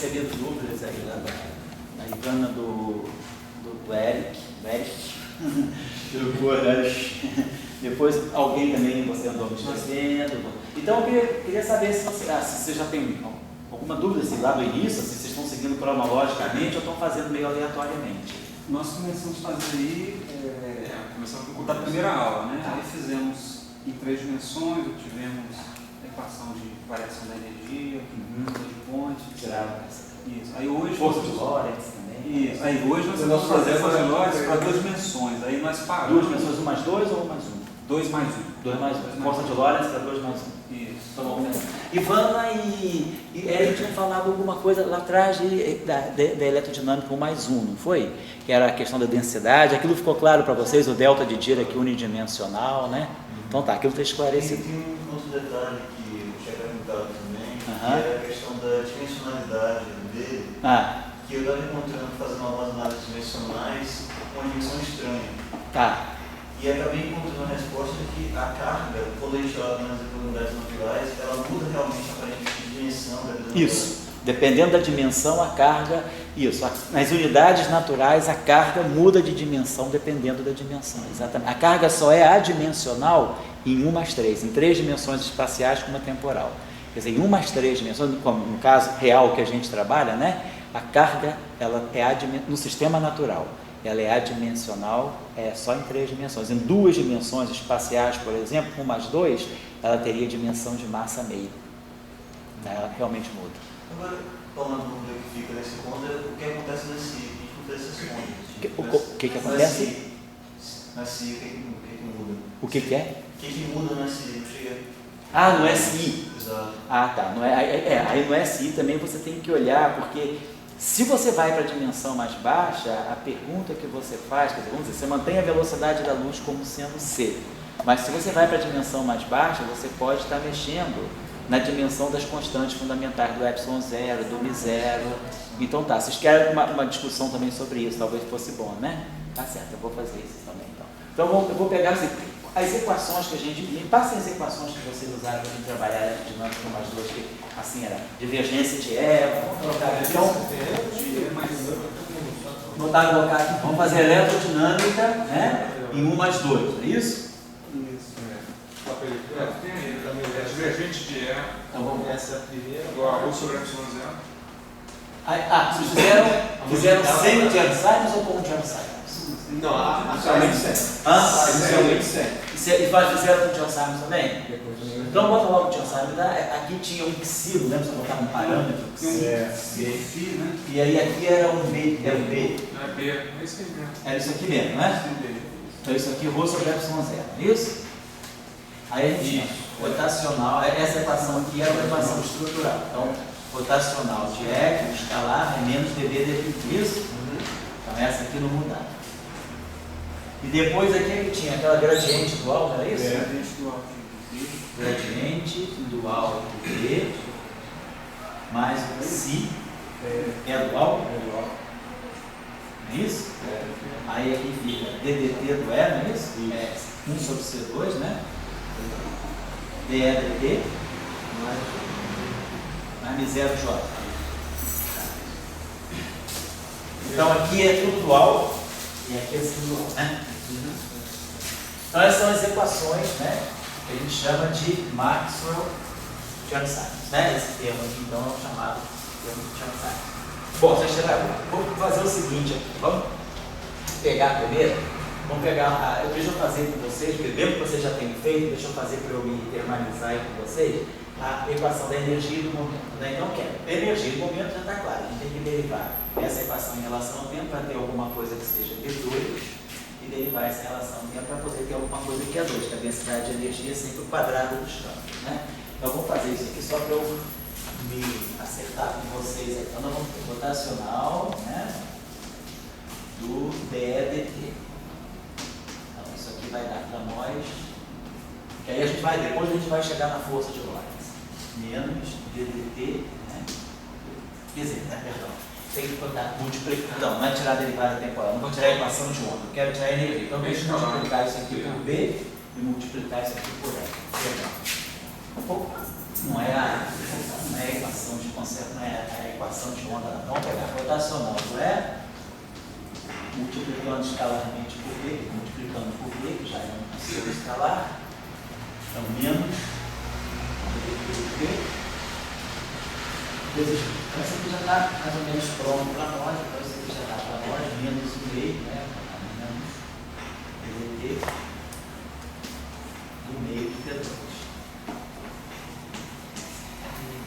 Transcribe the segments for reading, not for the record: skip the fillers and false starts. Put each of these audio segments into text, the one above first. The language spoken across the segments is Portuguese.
recebido dúvidas aí da Ivana do Eric. Depois alguém também você andou me escrevendo. Então eu queria saber se você já tem alguma dúvida assim, lá do início, se vocês estão seguindo cronologicamente ou estão fazendo meio aleatoriamente. Nós começamos a fazer aí, começamos da primeira aula, né? Aí fizemos em 3 dimensões, tivemos a equação de variação da energia, de ponte. Isso. Aí hoje força de Lorentz também. Isso. Aí hoje nós vamos fazer força de Lorentz para 2 dimensões. Aí nós paramos. 2 dimensões, 1 mais 2 ou 1 mais 1? 2 mais 1. 2 mais 1. Força de Lorentz para 2 mais 1. Isso. Tá bom. Ivana e Eric tinham falado alguma coisa lá atrás da eletrodinâmica 1 mais 1, não foi? Que era a questão da densidade. Aquilo ficou claro para vocês, o delta de Dirac unidimensional, né? Então tá, aquilo está esclarecido. Tem um outro detalhe que eu tinha perguntado também, que é a questão da dimensionalidade dele, que eu estava encontrando fazendo algumas análises dimensionais com uma dimensão estranha. Tá. E acabei encontrando a resposta de que a carga, quando a gente olha nas equações naturais, ela muda realmente aparentemente de dimensão. Isso. Dependendo da dimensão, a carga... Isso. Nas unidades naturais, a carga muda de dimensão dependendo da dimensão. Exatamente. A carga só é adimensional em 1 mais 3, em 3 dimensões espaciais com uma temporal. Quer dizer, em 1 mais 3 dimensões, como no caso real que a gente trabalha, né? A carga, ela é no sistema natural. Ela é adimensional só em 3 dimensões. Em 2 dimensões espaciais, por exemplo, 1 mais 2, ela teria dimensão de massa meio. Ela realmente muda. Agora, uma dúvida que fica nesse ponto é o que acontece na CIA, a gente não fez essas contas. O que acontece? Na CIA, o que muda? O que é? O que muda na CIA? Não chega... no SI. Exato. Tá. Aí no SI também você tem que olhar, porque se você vai para a dimensão mais baixa, a pergunta que você faz, quer dizer, vamos dizer, você mantém a velocidade da luz como sendo c, mas se você vai para a dimensão mais baixa, você pode estar mexendo na dimensão das constantes fundamentais do ε0, do μ0. Então tá, vocês querem uma discussão também sobre isso, talvez fosse bom, né? Tá certo, eu vou fazer isso também então. Então eu vou pegar as equações que a gente... Me passem as equações que vocês usaram para a gente trabalhar a eletrodinâmica com mais 2, que assim era divergência de E, vamos colocar aqui, colocar aqui, vamos fazer eletrodinâmica, né? Em 1 mais 2, é isso? Tem aí, divergente de E, então, essa é a primeira, igual a 1 sobre ε0. Vocês fizeram sem o Chern-Simons ou com o Chern-Simons? Não, inicialmente certo. E fizeram com o Chern-Simons também? Então bota logo o Chern-Simons. Aqui tinha um psilo, lembra? Você botava um parâmetro. Psi, né? E aí aqui era um B. Era um B. Não é B, é isso aí mesmo. Era isso aqui mesmo, né? Então isso aqui rho sobre ε0, isso? Aí a gente rotacional, essa equação aqui é uma equação estrutural. Então, rotacional de E, escalar, é menos dv dv, isso? Então essa aqui não mudava. E depois aqui a gente tinha aquela gradiente dual, não era isso? Gradiente dual de V mais o psi é dual? Não é isso? Aí aqui fica ddt do E, não é isso? 1 sobre C2, né? dE dt mais μ0j. Então aqui é tudo dual e aqui é dual, né? Então essas são as equações, né, que a gente chama de Maxwell-Chern-Simons, né? Esse termo aqui então é o chamado termo de Chern-Simons. Bom, vocês chegaram. Vou fazer o seguinte aqui, vamos pegar primeiro. Vamos pegar, deixa eu fazer com vocês, mesmo que vocês já tenham feito, deixa eu fazer para eu me terminalizar aí com vocês, a equação da energia e do momento. Né? Então, a energia e do momento já está claro, a gente tem que derivar essa equação em relação ao tempo para ter alguma coisa que seja V2 e derivar essa relação ao tempo para poder ter alguma coisa que é 2, que a densidade de energia é sempre o quadrado dos campos. Né? Então, vou fazer isso aqui só para eu me acertar com vocês. Então, nós vamos ter rotacional, né, do dEdt. Vai dar para nós, que aí depois a gente vai chegar na força de Lorentz, menos ddt, né? Quer dizer, perdão, tem que multiplicar, não é tirar a derivada temporal, não vou tirar a equação de onda, eu quero tirar a energia, então deixa eu multiplicar isso aqui por B e multiplicar isso aqui por E, perdão, não é a não é a equação de conceito, não é a equação de onda. Não. Vamos pegar rotacional do E, multiplicando escalarmente por B, multiplicando por B, que já é um conceito escalar, então menos B. Então esse aqui já está mais ou menos pronto para nós, então esse aqui já está para nós, menos o meio, né? Menos DDT do meio de P2.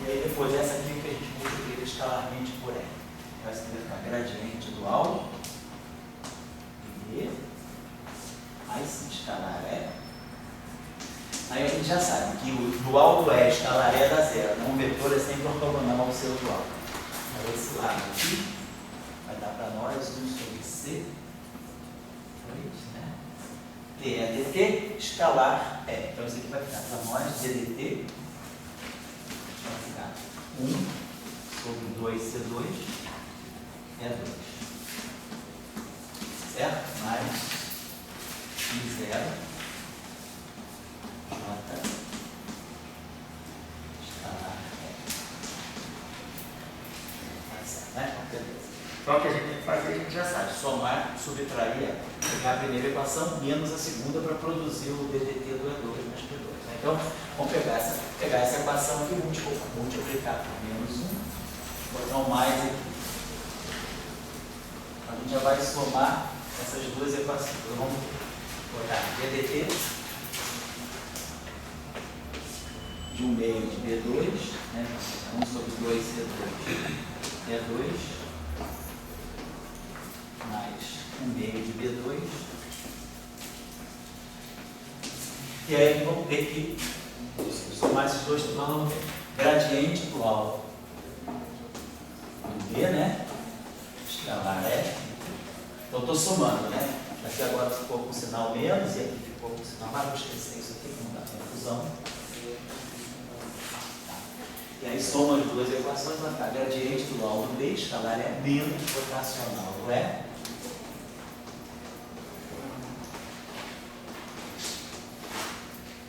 E aí depois essa aqui que a gente multiplica escalarmente por E. Essa aqui vai ficar gradiente do alto, E, mais escalar E. Aí a gente já sabe que o dual do E escalar E dá zero. Um vetor é sempre ortogonal ao seu dual. Então esse lado aqui vai dar para nós 1 sobre C. Né? D é dt, escalar E. Então isso aqui vai ficar para nós ddt. Vai ficar 1 sobre 2C2 é 2. Certo? Mais I0. J escalar E. Tá certo, né? Beleza. Então o que a gente tem que fazer, a gente já sabe. Somar, subtrair, pegar a primeira equação menos a segunda para produzir o DDT do E2 mais P2. Né? Então, vamos pegar essa equação aqui, multiplicar por menos 1, botar um mais aqui. A gente já vai somar essas duas equações. Então, vamos botar DDT de 1 meio de B2, né? 1 sobre 2C2 E2, mais 1 meio de B2. E aí vamos ter que somar esses dois termos, gradiente igual do B, né? Escalar E. Então estou somando, né? Aqui agora ficou com sinal menos e aqui ficou com sinal mais. Vou esquecer isso aqui, que não dá confusão. E aí soma as duas equações, vai ficar gradiente do dual do B, escalar é menos rotacional do E.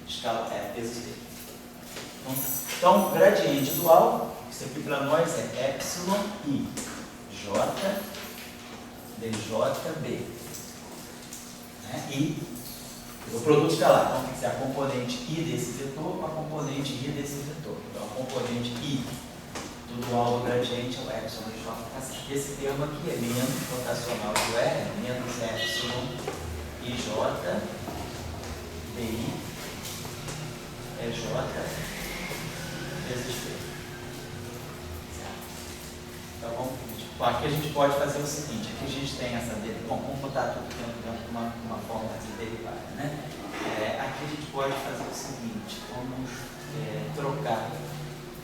Escalar é vezes B. Então, gradiente dual, isso aqui para nós é epsilon I, J, dJB. Né? E o produto escalar, então tem que ser a componente I desse vetor com a componente I desse vetor. Então, a componente I do dual do gradiente é o epsilon de J. Esse termo aqui é menos rotacional do R, é menos epsilon IJ, DI, EJ, vezes B. Então, aqui a gente pode fazer o seguinte, aqui a gente tem essa derivada, bom, vamos botar tudo dentro de uma forma de derivada, né? Aqui a gente pode fazer o seguinte, vamos trocar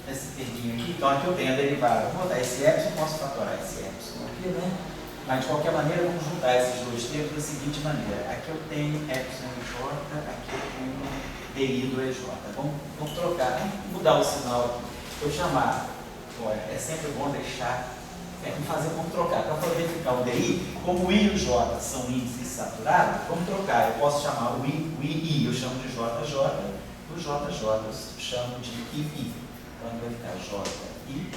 esse terminho aqui. Então aqui eu tenho a derivada, vou botar esse epsilon, posso fatorar esse epsilon aqui, né? Mas de qualquer maneira vamos juntar esses dois termos da seguinte maneira, aqui eu tenho epsilon J, aqui eu tenho DI do EJ. Vamos trocar, vamos mudar o sinal aqui. Eu chamar, olha, é sempre bom deixar. Vamos trocar, para poder ficar o DI, como o I e o J são índices saturados, vamos trocar. Eu posso chamar o I, eu chamo de JJ, o JJ eu chamo de II. Então vai ficar JI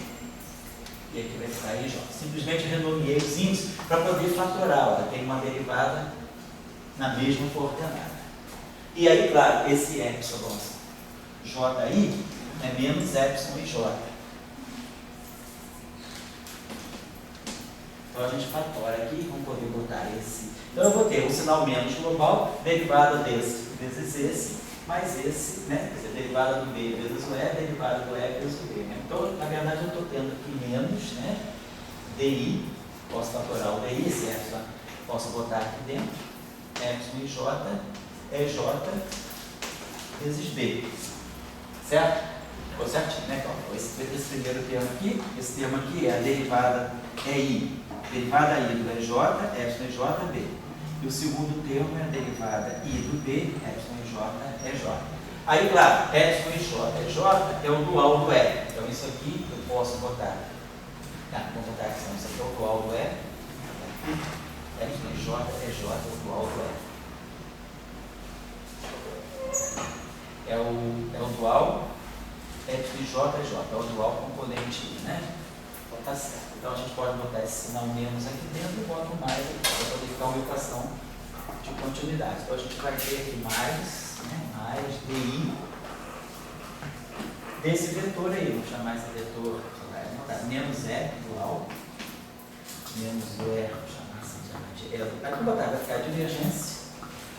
e aqui vai ficar IJ. Simplesmente renomeei os índices para poder fatorar. Olha, tem uma derivada na mesma coordenada. E aí, claro, esse epsilon JI é menos epsilon IJ. Então a gente fatora aqui, vamos poder botar esse. Então eu vou ter um sinal menos global, derivada desse vezes esse, mais esse, né? Quer dizer, derivada do B vezes o E, derivada do E vezes o B. Né? Então, na verdade, eu estou tendo aqui menos, né? DI, posso fatorar o DI, esse epsilon posso botar aqui dentro, epsilon IJ, EJ vezes B. Certo? Ficou certinho, né? Então, esse primeiro termo aqui, esse termo aqui é a derivada I. Derivada I do EJ, epsilon IJ, B. E o segundo termo é a derivada I do B, epsilon IJ, EJ. Aí, claro, epsilon IJ, EJ é o dual do E. Então, isso aqui eu posso botar. Vamos botar aqui, então, isso aqui é o dual do E. Epsilon IJ, EJ é o dual do E. É o dual epsilon J, é o dual componente I, né? Então tá certo. Então a gente pode botar esse sinal menos aqui dentro e bota um mais aqui, para poder ficar uma equação de continuidade. Então a gente vai ter aqui mais, né, mais DI desse vetor aí, vou chamar esse vetor, menos E dual, menos E, vou chamar assim, de E. Aqui botar, vai ficar a divergência.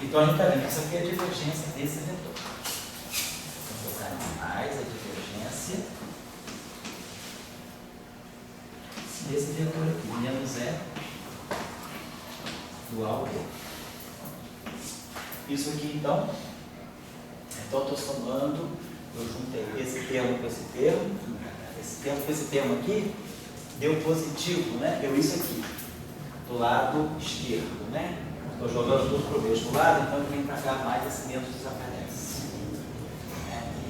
Então a gente está vendo que isso aqui é a divergência desse vetor. Vou botar mais a divergência desse vetor aqui, menos E dual E. Isso aqui então estou somando, eu juntei esse termo com esse termo aqui, deu positivo, né? Deu isso aqui, do lado esquerdo, né? Estou jogando tudo para o mesmo lado, então vem para cá mais esse menos desaparece.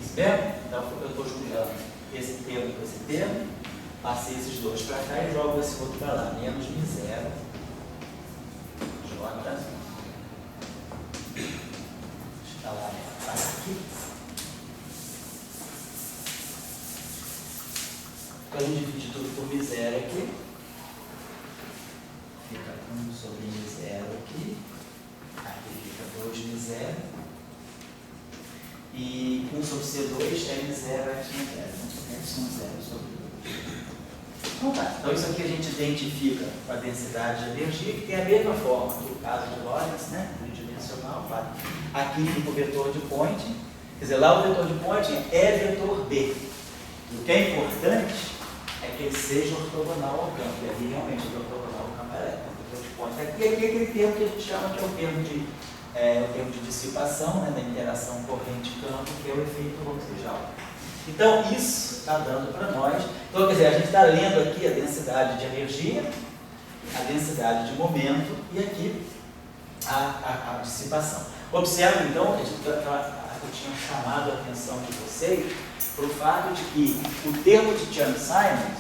Isso mesmo? Então eu estou juntando esse termo com esse termo, passei esses dois para cá e jogo esse outro para lá, menos M0, J, está lá, passa aqui. Então a gente divide tudo por M0 aqui. Fica 1 sobre M0 aqui. Aqui fica 2 M0. E 1 sobre C2 é M0 aqui M0. Então são 0 sobre 2. Então tá. Então isso aqui a gente identifica com a densidade de energia, que tem a mesma forma do caso de Lorentz, né? Tridimensional. Aqui fica o vetor de Poynting. Quer dizer, lá o vetor de Poynting é vetor B. O que é importante é que ele seja ortogonal ao campo. E ali realmente ele é ortogonal ao campo elétrico. Aqui é aquele termo que a gente chama que é o termo de dissipação, né, da interação corrente-campo, que é o efeito Roussel. Então, isso está dando para nós. Então, quer dizer, a gente está lendo aqui a densidade de energia, a densidade de momento e aqui a dissipação. Observe, então, que eu tinha chamado a atenção de vocês para o fato de que o termo de Chern-Simons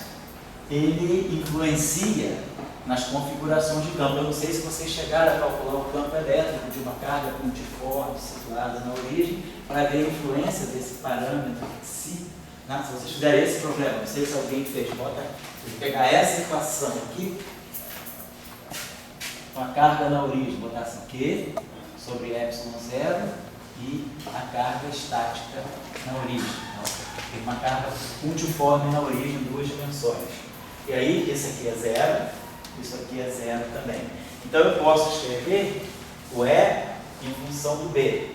ele influencia nas configurações de campo. Eu não sei se vocês chegaram a calcular o campo elétrico de uma carga pontiforme situada na origem para ver a influência desse parâmetro si. Né? Se vocês fizerem esse problema, não sei se alguém fez, bota, pegar essa equação aqui, com a carga na origem, botar assim, Q sobre ε0 e a carga estática na origem. Então, tem uma carga pontiforme na origem em duas dimensões. E aí, esse aqui é 0, isso aqui é 0 também. Então, eu posso escrever o E em função do B.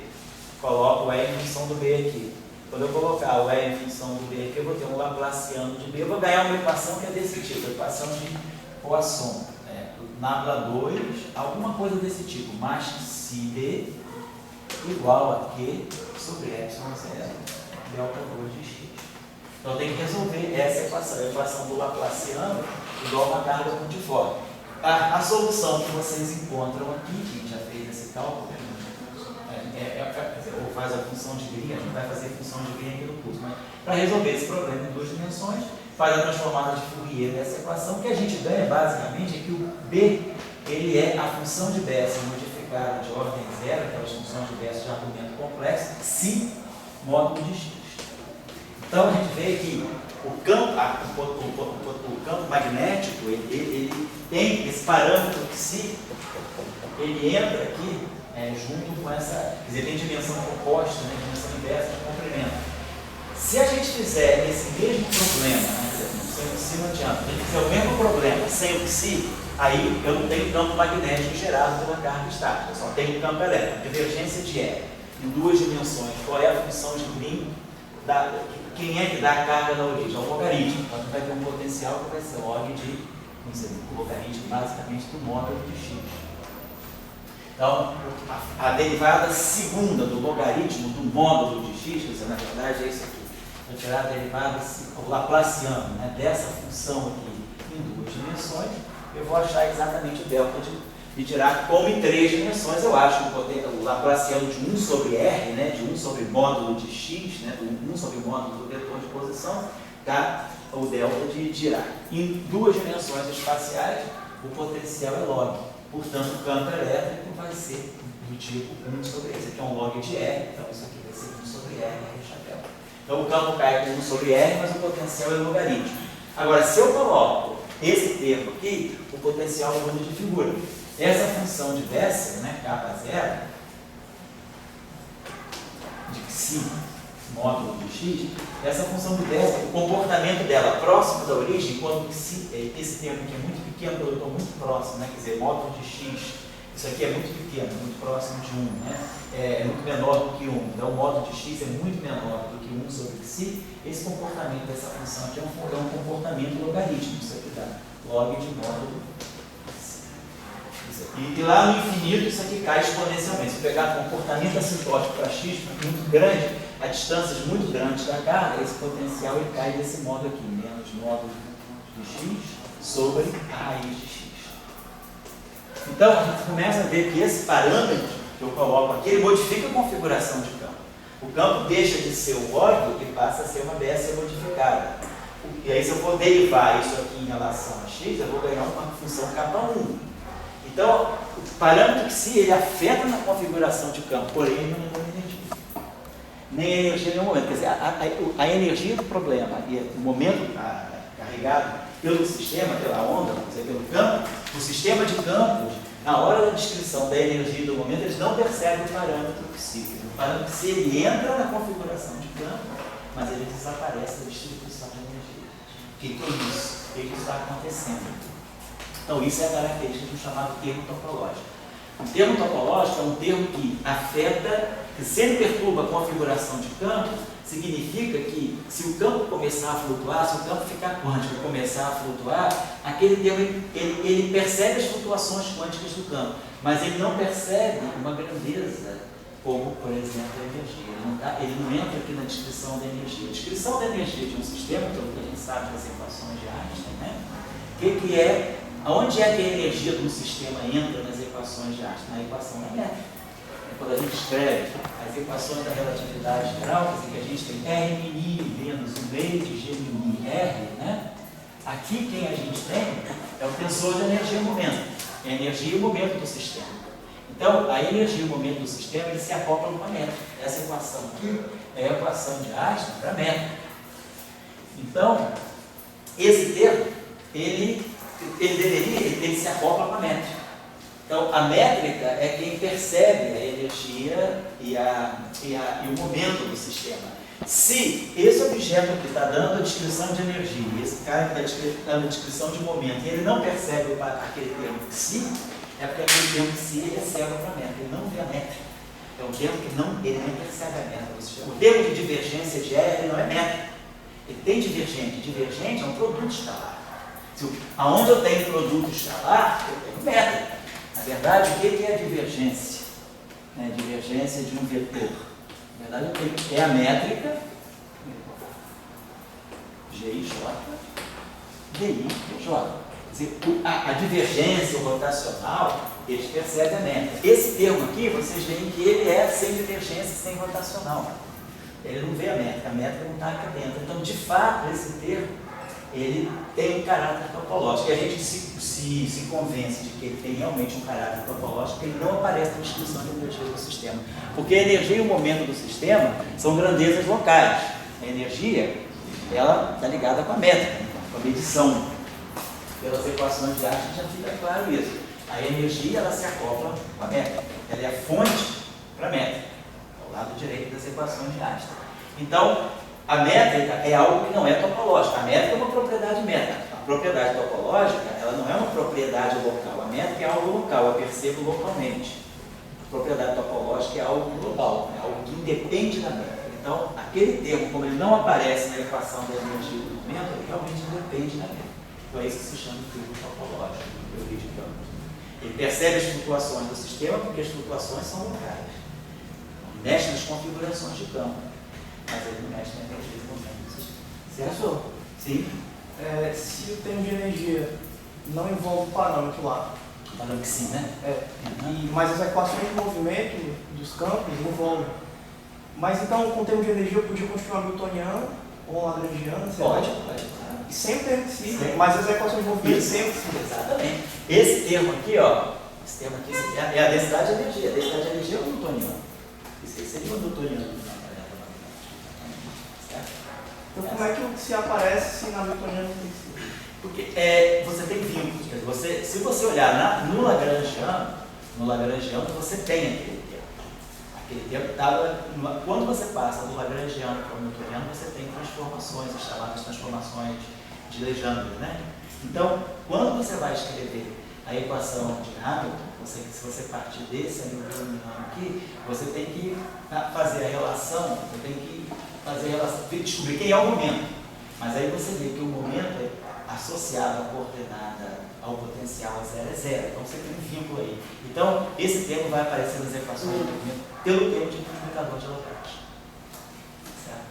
Coloco o E em função do B aqui. Quando eu colocar o E em função do B aqui, eu vou ter um Laplaciano de B. Eu vou ganhar uma equação que é desse tipo, a equação de Poisson. Nabla 2, alguma coisa desse tipo, mais si B igual a Q sobre ε0, delta 2 de x. Então, eu tenho que resolver essa equação, a equação do Laplaciano igual a uma carga pontiforme. A solução que vocês encontram aqui, que a gente já fez esse cálculo, ou faz a função de Green, a gente vai fazer a função de Green aqui no curso, mas para resolver esse problema em duas dimensões, faz a transformada de Fourier dessa equação, que a gente ganha basicamente é que o B ele é a função de Bessa modificada de ordem zero, aquelas funções de Bessa de argumento complexo, si módulo de x. Então a gente vê que o campo magnético ele tem esse parâmetro psi, ele entra aqui junto com essa, quer dizer, tem dimensão composta, né, dimensão inversa de comprimento. Se a gente fizer esse mesmo problema, né, sem o psi não adianta, se a gente fizer o mesmo problema sem o psi, aí eu não tenho campo magnético gerado pela carga estática, eu só tenho campo elétrico, divergência de E em duas dimensões. Qual é a função de Green? Quem é que dá a carga na origem? É um logaritmo. Então, vai ter um potencial que vai ser log de, não sei, o logaritmo basicamente do módulo de x. Então, a derivada segunda do logaritmo do módulo de x, quer dizer, na verdade é isso aqui. Vou tirar a derivada, o Laplaciano, né, dessa função aqui em duas dimensões, eu vou achar exatamente o delta de tirar como em três dimensões. Eu acho o Laplaciano de 1 sobre R, né, de 1 sobre módulo de x, né, 1 sobre módulo do vetor de posição, dá o delta de Dirac. Em duas dimensões espaciais, o potencial é log. Portanto, o campo elétrico vai ser do tipo 1 sobre esse. Aqui é um log de R, então isso aqui vai ser 1 sobre R, chapéu. Então o campo cai com 1 sobre R, mas o potencial é logaritmo. Agora, se eu coloco esse termo aqui, o potencial muda de figura. Essa função de Bessel, né, K0, de Xi, módulo de X, essa função de Bessel, o comportamento dela próximo da origem, quando esse termo aqui é muito pequeno, quando eu estou muito próximo, né, quer dizer, módulo de X, isso aqui é muito pequeno, muito próximo de 1, né? É muito menor do que 1. Então, o módulo de x é muito menor do que 1 sobre xi. Esse comportamento dessa função aqui é um comportamento logarítmico. Isso aqui dá log de módulo xi. E lá no infinito, isso aqui cai exponencialmente. Se eu pegar comportamento assintótico para x muito grande, a distâncias muito grandes da carga, esse potencial ele cai desse modo aqui, menos módulo de x sobre a raiz de x. Então, a gente começa a ver que esse parâmetro que eu coloco aqui, ele modifica a configuração de campo. O campo deixa de ser o log e passa a ser uma Bessel modificada. E aí, se eu for derivar isso aqui em relação a x, eu vou ganhar uma função K1. Então, o parâmetro Xi, ele afeta na configuração de campo, porém ele não muda a energia. Nem a energia em nenhum momento. Quer dizer, a energia do problema e o momento carregado pelo sistema, pela onda, quer dizer, pelo campo, o sistema de campos, na hora da descrição da energia do momento, eles não percebem o parâmetro Xi. O parâmetro Xi, ele entra na configuração de campo, mas ele desaparece da distribuição de energia. O que é isso? O que está acontecendo? Então, isso é a característica do chamado termo topológico. O termo topológico é um termo que afeta, que se ele perturba a configuração de campo, significa que se o campo começar a flutuar, se o campo ficar quântico e começar a flutuar, aquele termo ele percebe as flutuações quânticas do campo, mas ele não percebe uma grandeza, como, por exemplo, a energia. Ele não entra aqui na descrição da energia. A descrição da energia de um sistema, pelo que a gente sabe das equações de Einstein, né? Que é, onde é que a energia do sistema entra nas equações de Einstein? Na equação da métrica. Quando a gente escreve as equações da relatividade geral, quer dizer que a gente tem R mini menos 1 meio de G mini R, né? Aqui quem a gente tem é o tensor de energia e momento. É a energia e o momento do sistema. Então, a energia e o momento do sistema, eles se acoplam com a métrica. Essa equação aqui é a equação de Einstein para a métrica. Então, esse termo, ele se acopla com a métrica. Então, a métrica é quem percebe a energia e o momento do sistema. Se esse objeto aqui está dando a descrição de energia, esse cara que está dando a descrição de momento, e ele não percebe aquele termo Xi, é porque aquele termo Xi ele é cego para a métrica, ele não vê a métrica. É um termo que ele nem percebe a métrica do sistema. O termo de divergência de R ele não é métrica. Ele tem divergente. Divergente é um produto escalar. Aonde eu tenho produto escalar, eu tenho métrica. Na verdade, o que é a divergência? Divergência de um vetor. Na verdade, é a métrica GI, J, DI, J. Quer dizer, a divergência, o rotacional, eles percebem a métrica. Esse termo aqui, vocês veem que ele é sem divergência, sem rotacional. Ele não vê a métrica não está aqui dentro. Então, de fato, esse termo ele tem um caráter topológico. E a gente se convence de que ele tem realmente um caráter topológico, porque ele não aparece na descrição de energia do sistema. Porque a energia e o momento do sistema são grandezas locais. A energia, ela está ligada com a métrica, com a medição. Pelas equações de Einstein já fica claro isso. A energia, ela se acopla com a métrica. Ela é a fonte para a métrica, ao lado direito das equações de Einstein. Então, a métrica é algo que não é topológico. A métrica é uma propriedade métrica. A propriedade topológica, ela não é uma propriedade local. A métrica é algo local, eu percebo localmente. A propriedade topológica é algo global, é algo que independe da métrica. Então, aquele termo, como ele não aparece na equação da energia do momento, ele realmente depende da métrica. Então, é isso que se chama de termo topológico, teoria de campos. Ele percebe as flutuações do sistema porque as flutuações são locais. Ele mexe nas configurações de campo, mas ele não mexe na energia do momento do sistema. Certo? Sim? Se o termo de energia não envolve o parâmetro lá. O parâmetro sim, né? Mas as equações de movimento dos campos envolvem. Mas então, com o termo de energia, eu podia continuar newtoniano ou lagrangiano? Pode. E sempre tem que ser, mas as equações de movimento sempre sim. Exatamente. Esse termo aqui, ó, esse termo aqui é a densidade de energia. A densidade de energia é o newtoniano. Isso aí seria o newtoniano. Certo? Então como é que se aparece se na newtoniana tem que ser? Porque você tem vínculos. Quer dizer, se você olhar no Lagrangiano você tem aquele tempo. Aquele tempo estava. Quando você passa do Lagrangiano para o newtoniano, você tem transformações, as chamadas transformações de Legendre, né? Então, quando você vai escrever a equação de Hamilton, se você partir desse newtoniano aqui, você tem que fazer a relação, descobrir quem é o momento. Mas aí você vê que o momento é associado à coordenada, ao potencial a zero é zero. Então você tem um vínculo aí. Então, esse termo vai aparecer nas equações do movimento pelo termo de multiplicador de Lagrange. Certo?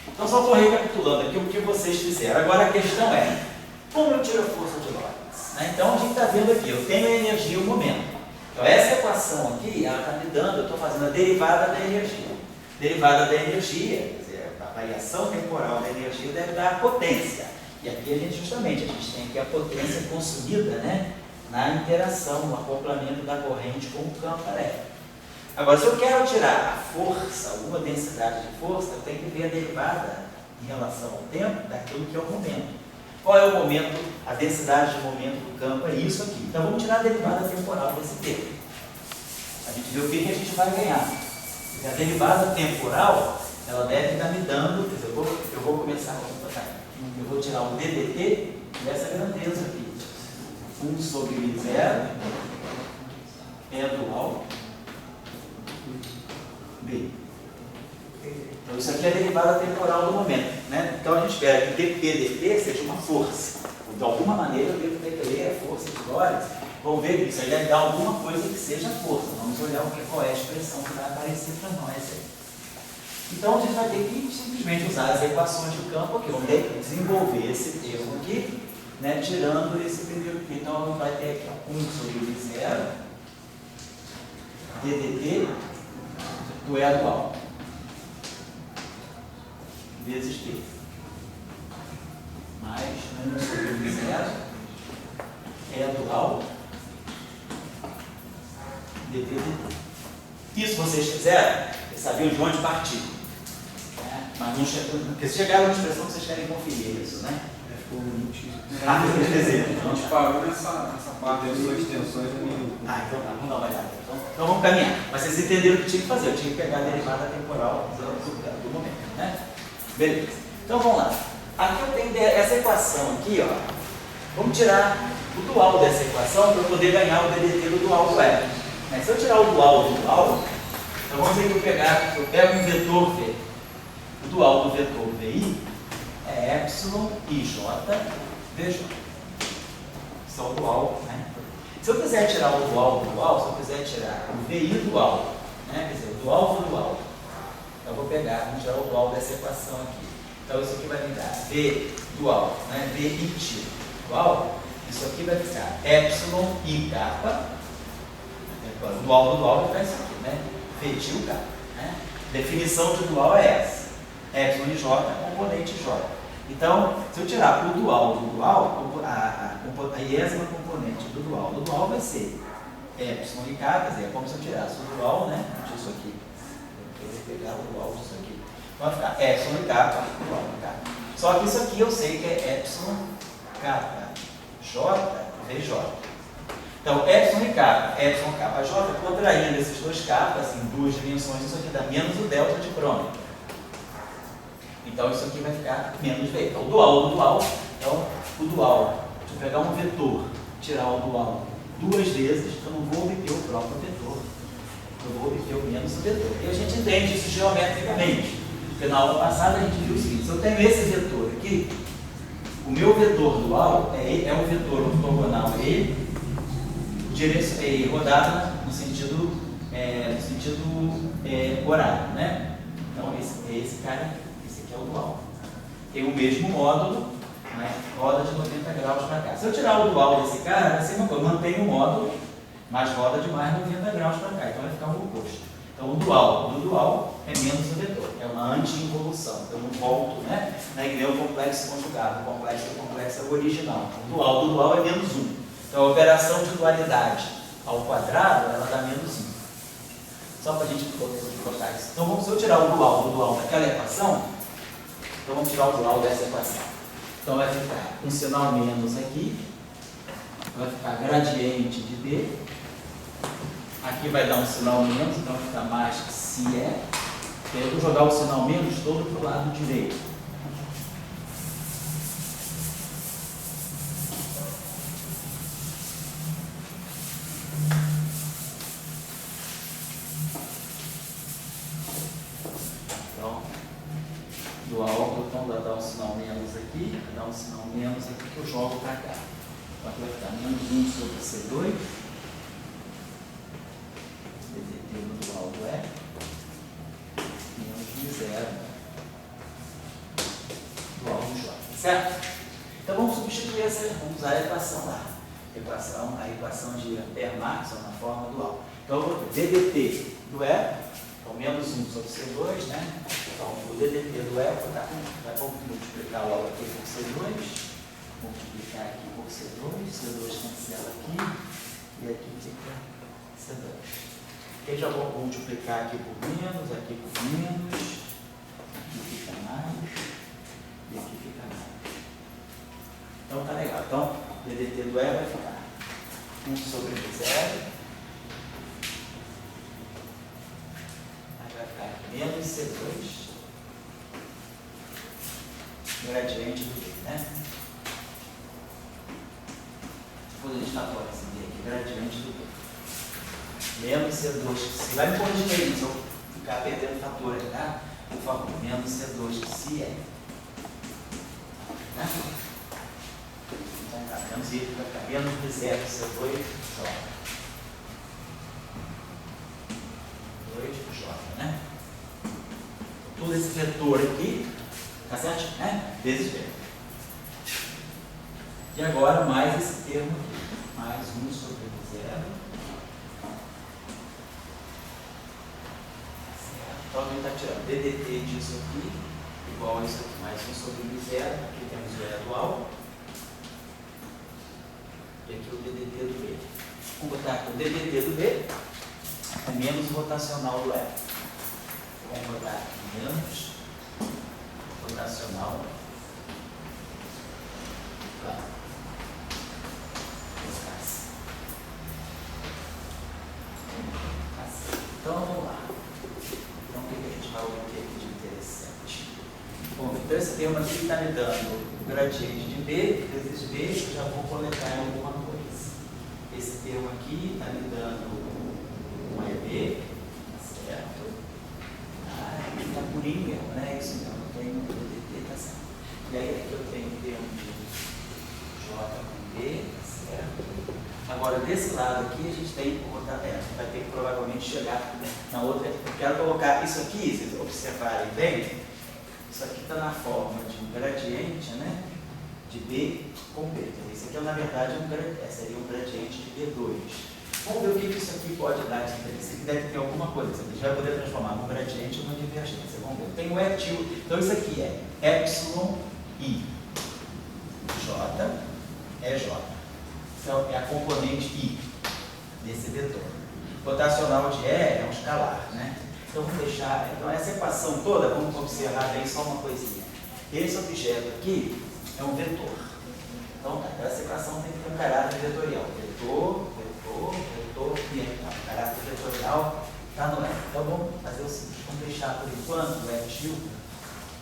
Então, só estou recapitulando aqui o que vocês fizeram. Agora a questão é, como eu tiro a força de Lorentz? Né? Então, a gente está vendo aqui, eu tenho a energia e o momento. Então, essa equação aqui, ela está me dando, eu estou fazendo a derivada da energia. Derivada da energia, quer dizer, a variação temporal da energia deve dar a potência. E aqui a gente tem aqui a potência consumida, né, na interação, no acoplamento da corrente com o campo elétrico. Agora, se eu quero tirar a força, alguma densidade de força, eu tenho que ver a derivada em relação ao tempo daquilo que é o momento. Qual é o momento, a densidade de momento do campo? É isso aqui. Então, vamos tirar a derivada temporal desse termo. A gente vê o que a gente vai ganhar. A derivada temporal, ela deve estar me dando, quer dizer, eu vou começar a computar. Eu vou tirar o DDT dessa grandeza aqui. 1 sobre 0 é dual B. Então, isso aqui é a derivada temporal do momento. Né? Então, a gente espera que dP seja uma força. De alguma maneira, eu devo ter a força de Lorentz. Vamos ver que isso aí deve dar alguma coisa que seja força. Vamos olhar qual é a expressão que vai aparecer para nós aí. Então, a gente vai ter que simplesmente usar as equações de campo aqui. Vamos ter que desenvolver esse termo aqui, né, tirando esse primeiro aqui. Então, a gente vai ter aqui ó, 1 sobre 0 ddt do E dual vezes T mais 1 sobre 0 E dual dt. Isso vocês fizeram, vocês sabiam de onde partir. Né? Mas não chegou, porque se chegaram na expressão que vocês querem conferir isso, né? Ficou muito. A gente parou nessa parte das duas extensões do minuto. Então tá, vamos dar uma olhada. Então vamos caminhar. Mas vocês entenderam o que tinha que fazer. Eu tinha que pegar a derivada temporal do momento, né? Beleza. Então vamos lá. Aqui eu tenho essa equação aqui, ó. Vamos tirar o dual dessa equação para eu poder ganhar o DDT do dual do E. Mas se eu tirar o dual do dual, então vamos dizer que eu pego um vetor V. O dual do vetor VI é epsilon IJ VJ. Isso é o dual, né? Se eu quiser tirar o dual do dual, se eu quiser tirar o VI dual, né? Quer dizer, o dual do dual, eu vou pegar, vamos tirar o dual dessa equação aqui. Então isso aqui vai me dar V dual, né? VIT dual, isso aqui vai ficar epsilon I kappa. O dual do dual vai ficar isso aqui, né? VT kappa. Né? Definição de dual é essa. Epsilon IJ, componente J. Então, se eu tirar o dual do dual, a iésima componente do dual vai ser epsilon I kappa, quer dizer, é como se eu tirasse o dual, né? Disso aqui. Eu vou pegar o dual disso aqui. Então vai ficar epsilon I kappa, dual I kappa. Só que isso aqui eu sei que é epsilon kappa J VJ. Então, epsilon I kappa, epsilon kappa J, contraindo esses dois kappas em duas dimensões, isso aqui dá menos o delta de crônica. Então, isso aqui vai ficar menos V. Então, o dual do dual, então, o dual, se eu pegar um vetor, tirar o dual duas vezes, eu não vou obter o próprio vetor. Eu vou obter o menos o vetor. E a gente entende isso geometricamente. Porque na aula passada a gente viu o seguinte, se eu tenho esse vetor aqui, o meu vetor dual é um vetor ortogonal e rodado no sentido horário, né? Então, esse cara é o dual. Tem o mesmo módulo, mas roda de 90 graus para cá. Se eu tirar o dual desse cara, vai ser uma coisa, eu mantenho o módulo, mas roda de mais 90 graus para cá. Então vai ficar o oposto. Então o dual do dual é menos o vetor, é uma anti-involução. Eu não volto, né? Não é que nem o complexo conjugado, o complexo é o original. O dual do dual é menos 1. Então a operação de dualidade ao quadrado, ela dá menos 1. Só para a gente poder cortar isso. Então, se eu tirar o dual daquela equação, então vamos tirar o dual dessa equação. Então vai ficar um sinal menos aqui, vai ficar gradiente de B, aqui vai dar um sinal menos, então vai ficar mais que se é, e aí eu vou jogar o sinal menos todo para o lado direito. Vai dar um sinal menos aqui, vai dar um sinal menos aqui que eu jogo para cá. Então aqui vai ficar menos 1 sobre C2, DDT no dual do E, menos V0 dual do J, certo? Então vamos substituir vamos usar a equação lá. A equação de Ampère-Maxwell na forma dual. Então eu vou ter DDT do E, então menos 1 sobre C2, né? Então, o DDT do E vai multiplicar logo aqui por C2, multiplicar aqui por C2, C2 cancela aqui, e aqui fica C2. Eu já vou multiplicar aqui por menos, aqui fica mais, e aqui fica mais. Então, tá legal. Então, o DDT do E vai ficar 1 sobre 0. Vai ficar menos C2 gradiente do B, né? Depois a gente fatora esse B aqui, gradiente do B. Menos C2, se vai me corrigir isso, se eu ficar perdendo fator aqui, tá? Por favor, menos C2 se é. Né? Então tá, menos I vai ficar menos de 0 C2 J. 2J, né? Todo esse vetor aqui, tá certo? Né? Vezes B. E agora mais esse termo aqui, mais 1 sobre 0. Certo? Então a gente está tirando DDT disso aqui, igual a isso aqui, mais 1 sobre 0. Aqui temos o E dual. E aqui o DDT do B. Vamos botar aqui o DDT do B. É menos rotacional do E. Vamos botar aqui menos rotacional. Claro. Então vamos lá. Então o que a gente vai obter aqui de interessante? Bom, então esse termo aqui está me dando o gradiente de B vezes B, eu já vou coletar em alguma coisa. Esse termo aqui está me dando um EB, certo? Aqui está purinho mesmo, né? Isso mesmo, eu tenho um DDT, tá certo? E aí aqui eu tenho o termo de J com B, certo? Agora, desse lado aqui, a gente tem que botar, vai ter que provavelmente chegar na outra. Eu quero colocar isso aqui, se vocês observarem bem, isso aqui está na forma de um gradiente, né? De B com B. Isso aqui, na verdade, seria um gradiente de B2. Vamos ver o que isso aqui pode dar de diferença. Isso aqui deve ter alguma coisa. A gente vai poder transformar num gradiente ou numa divergência. Vamos ver. Tem o etil. Então, isso aqui é epsilon I. J é J. Então, é a componente I desse vetor. Rotacional de E é um escalar, né? Então, vamos deixar... Então, essa equação toda, vamos observar bem só uma coisinha. Esse objeto aqui é um vetor. Então, essa equação tem que ter um caráter vetorial. Vetor, e aí, tá, o caráter vetorial está no E. Então, vamos fazer o seguinte. Vamos deixar, por enquanto, o etil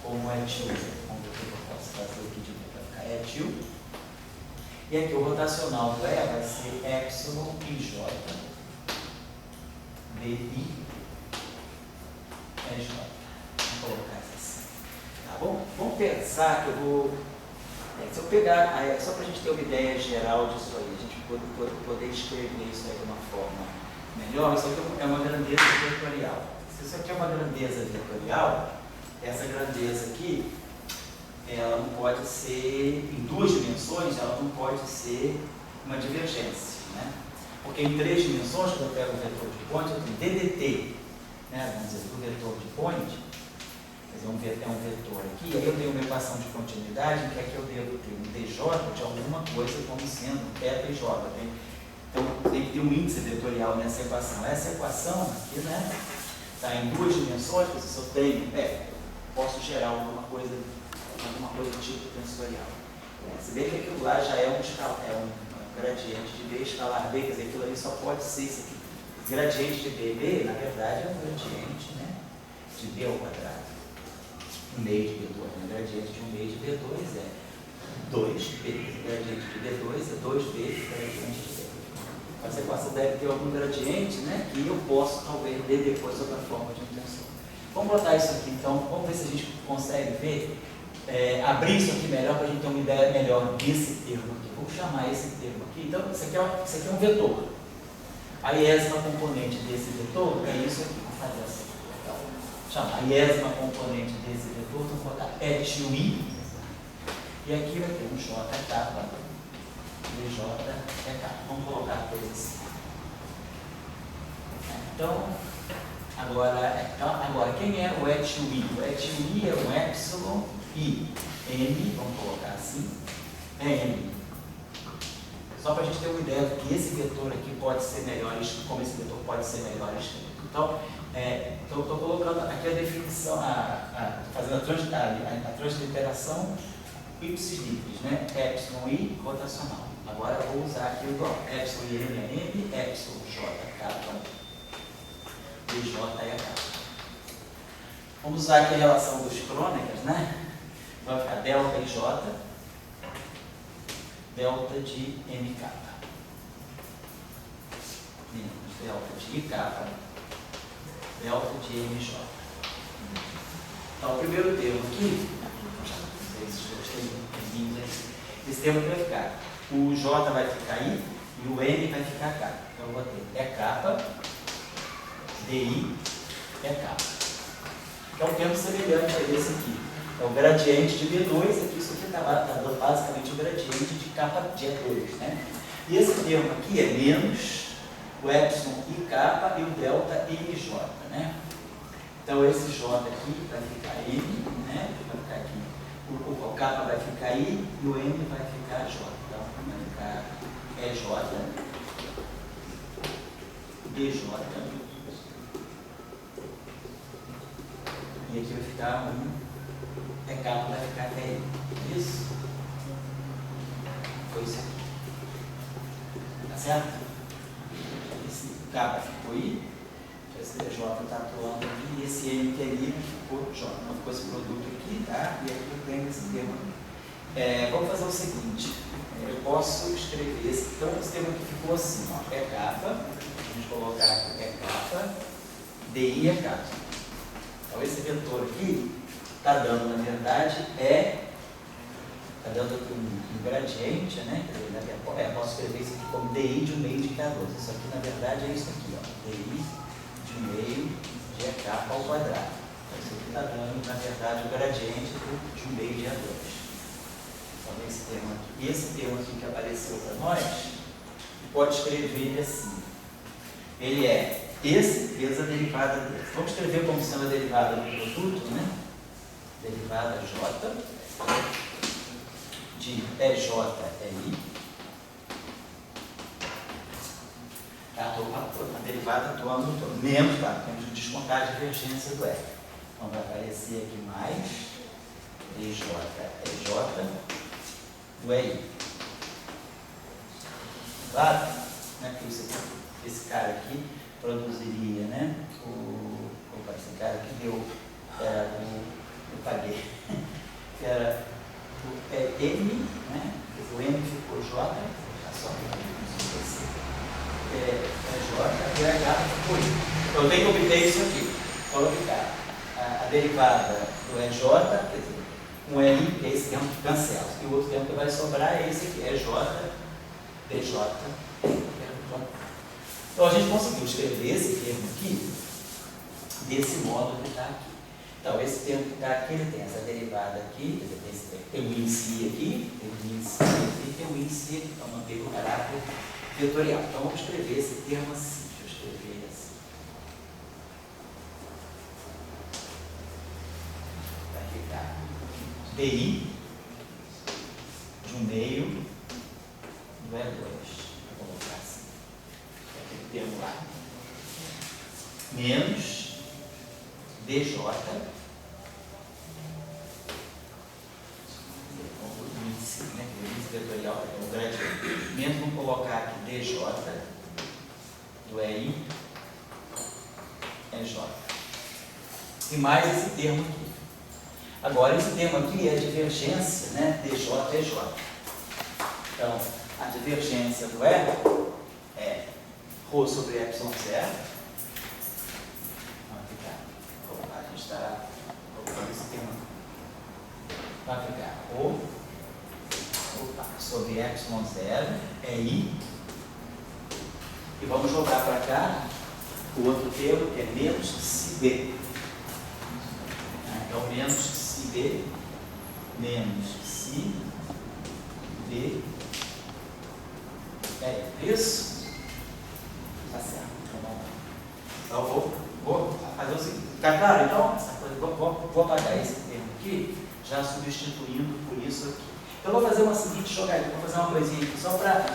como etil. Vamos ver o que eu posso fazer aqui de novo. Vai ficar etil. E aqui o rotacional do E vai ser epsilon IJ BI EJ. Vamos colocar isso assim. Tá bom? Vamos pensar que eu vou... se eu pegar... só para a gente ter uma ideia geral disso aí, a gente poder escrever isso aí de uma forma melhor, isso aqui é uma grandeza vetorial. Se isso aqui é uma grandeza vetorial, essa grandeza aqui, ela não pode ser, em duas dimensões, ela não pode ser uma divergência, né? Porque em três dimensões, quando eu pego o vetor de point, eu tenho DDT, né? Vamos dizer, do vetor de point, quer dizer, é um vetor aqui, aí eu tenho uma equação de continuidade, que é que eu devo ter um DJ de alguma coisa como sendo θ e J. Então tem que ter um índice vetorial nessa equação. Essa equação aqui, né, está em 2 dimensões, porque se eu tenho, posso gerar alguma coisa do tipo tensorial. Se bem que aquilo lá já é um gradiente de B escalar B, quer dizer, aquilo ali só pode ser isso aqui. Gradiente de B, na verdade, é um gradiente, né, de B ao quadrado. Um meio de B2, né? Gradiente de um meio de B2 é 2B, gradiente de B2 é 2B, gradiente de B2. Essa equação deve ter algum gradiente, né, que eu posso talvez ler depois sob a forma de um tensor. Vamos botar isso aqui então, vamos ver se a gente consegue ver, abrir isso aqui melhor para a gente ter uma ideia melhor desse termo aqui. Vou chamar esse termo aqui. Então, isso aqui é um vetor. A iésima componente desse vetor é isso aqui. Vamos fazer assim. Então, chamar a iésima componente desse vetor, vamos botar ETUI. E aqui vai ter um JK, DJ, vamos colocar coisas assim. Então, agora quem é o ETUI? O ETUI é um epsilon I. M, vamos colocar assim, é M. Só para a gente ter uma ideia do que esse vetor aqui pode ser melhor, como esse vetor pode ser melhor escrito. Então, estou colocando aqui a definição, fazendo a transliteração ipsis-litteris, né? Epsilon I rotacional. Agora eu vou usar aqui igual. Epsilon I é M, Epsilon J K, DJ é K. Vamos usar aqui a relação dos crônicas, né? Vai ficar delta IJ, delta de MK, menos delta de IK, delta de MJ. Então, o primeiro termo aqui, esse termo vai ficar, o J vai ficar I e o M vai ficar K. Então, eu vou ter K, DI, K. Que é um termo semelhante a esse aqui. É o gradiente de B2, aqui isso aqui está basicamente o gradiente de K2, né? E esse termo aqui é menos o epsilon IK e o delta MJ, né? Então esse J aqui vai ficar M, né? Vai ficar aqui. O K vai ficar I e o M vai ficar J. Então vai ficar EJ, DJ. E aqui vai ficar EK vai ficar TI. Isso? Foi isso aqui. Tá certo? Esse K ficou I, esse J está atuando aqui, e esse M que é I ficou J. Não ficou esse produto aqui, tá? E aqui eu tenho esse termo aqui. Vamos fazer o seguinte, eu posso escrever esse, então esse termo aqui ficou assim, ó, EK, vamos colocar aqui EK, DI EK. Então esse vetor aqui está dando, na verdade, está dando aqui um gradiente, né? Eu posso escrever isso aqui como DI de um meio de K2. Isso aqui, na verdade, é isso aqui, ó, DI de um meio de EK ao quadrado. Então isso aqui está dando, na verdade, o gradiente de um meio de A2. Então esse termo aqui. E esse termo aqui que apareceu para nós, pode escrever assim. Ele é esse vezes a derivada dele. Vamos escrever como sendo a derivada do produto, né? Derivada J de EJ é I. A derivada atuando no todo. Menos, tá? Temos que descontar a divergência do R. Então vai aparecer aqui mais EJ do EI. Claro? Né? Que esse cara aqui produziria, né? Opa, esse cara aqui deu, eu paguei, que era o M, né? O M ficou J, só J, e a H ficou I. Então eu tenho que obter isso aqui. Vou ficar a derivada do EJ, quer dizer, um I, que é esse tempo que cancela, e o outro tempo que vai sobrar é esse aqui, EJ, DJ. Então a gente conseguiu escrever esse termo aqui desse modo que está aqui. Então esse termo que está aqui, ele tem essa derivada aqui, tem o índice aqui, tem o índice aqui, e tem o índice aqui, para manter o caráter vetorial. Então vamos escrever esse termo assim. Deixa eu escrever assim. Vai ficar DI de um meio do E2. Vou colocar assim. termo lá, menos DJ, o índice, né, o índice vetorial, é o gradiente, menos, vamos colocar aqui DJ do EI, EJ. E mais esse termo aqui. Agora, esse termo aqui é a divergência, né, DJ, EJ. Então, a divergência do E é ρ sobre ε0. A gente está colocando esse termo. Vai ficar ρ sobre ε0 é I. E vamos jogar para cá o outro termo que é menos πb. Então, menos πb menos πb é isso? Tá certo. Então, vou fazer o seguinte. Tá claro? Então, essa coisa, vou apagar esse termo aqui, já substituindo por isso aqui. Então, eu vou fazer uma seguinte jogadinha, vou fazer uma coisinha aqui, só para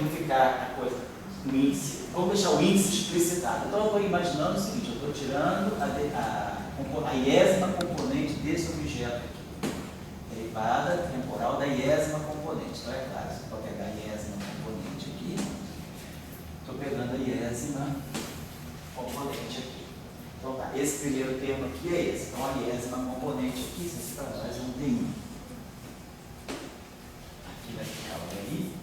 não ficar a coisa, o índice. Vamos deixar o índice explicitado. Então, eu estou imaginando o seguinte, eu estou tirando a iésima componente desse objeto aqui. Derivada temporal da iésima componente. Então, é claro, você pode pegar a iésima componente aqui. Estou pegando a iésima componente aqui. Então, tá, esse primeiro termo aqui é esse. Então, a iésima componente aqui, isso aqui para nós é um DI. Aqui vai ficar o DI.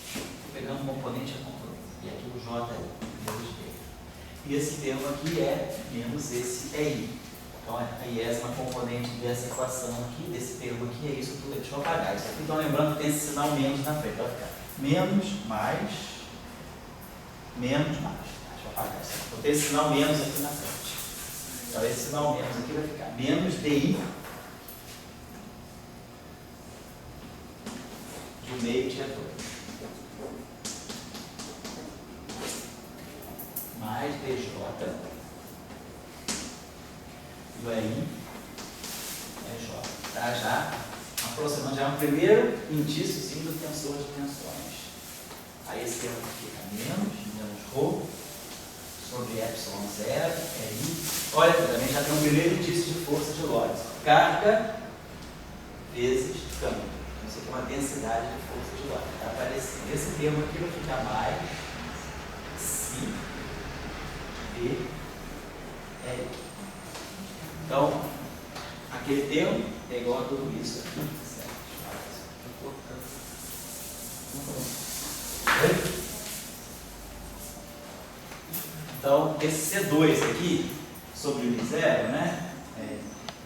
Estou pegando componente a componente. E aqui o J é menos D. E esse termo aqui é menos esse EI. Então, a iésima componente dessa equação aqui, desse termo aqui, é isso tudo. Deixa eu apagar isso aqui. Então, lembrando que tem esse sinal menos na frente. Vai ficar menos, mais, menos, mais. Deixa eu apagar isso aqui. Então, tem esse sinal menos aqui na frente. Então, esse sinal menos aqui vai ficar menos DI do meio de E2. Mais DJ do EI EJ. Tá? Já aproximando, já é um primeiro indíciozinho do tensor de tensões. Aí esse termo aqui fica menos ρ sobre ε0, EI. Olha, também já tem um primeiro indício de força de Lorentz. Carga vezes campo. Isso aqui é uma densidade de força de Lorentz. Está aparecendo. Esse termo aqui vai ficar mais si B é. Então, aquele termo é igual a tudo isso aqui. Certo? Então, esse C2 aqui, sobre o I0, né?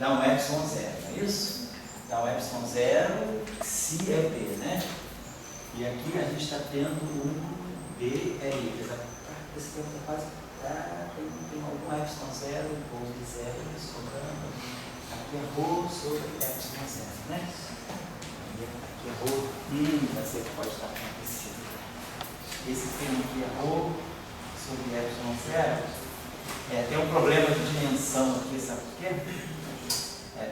Dá um ε0, não é isso? Dá um ε0 se é B, né? E aqui a gente está tendo um BRI. Esse termo está quase. Tem algum ε0, ou I0 sobrando. Aqui é ρ sobre ε0, né? Aqui é ρ, vai ser que pode estar acontecendo. Esse termo aqui é ρ sobre ε0. Tem um problema de dimensão aqui, sabe por quê?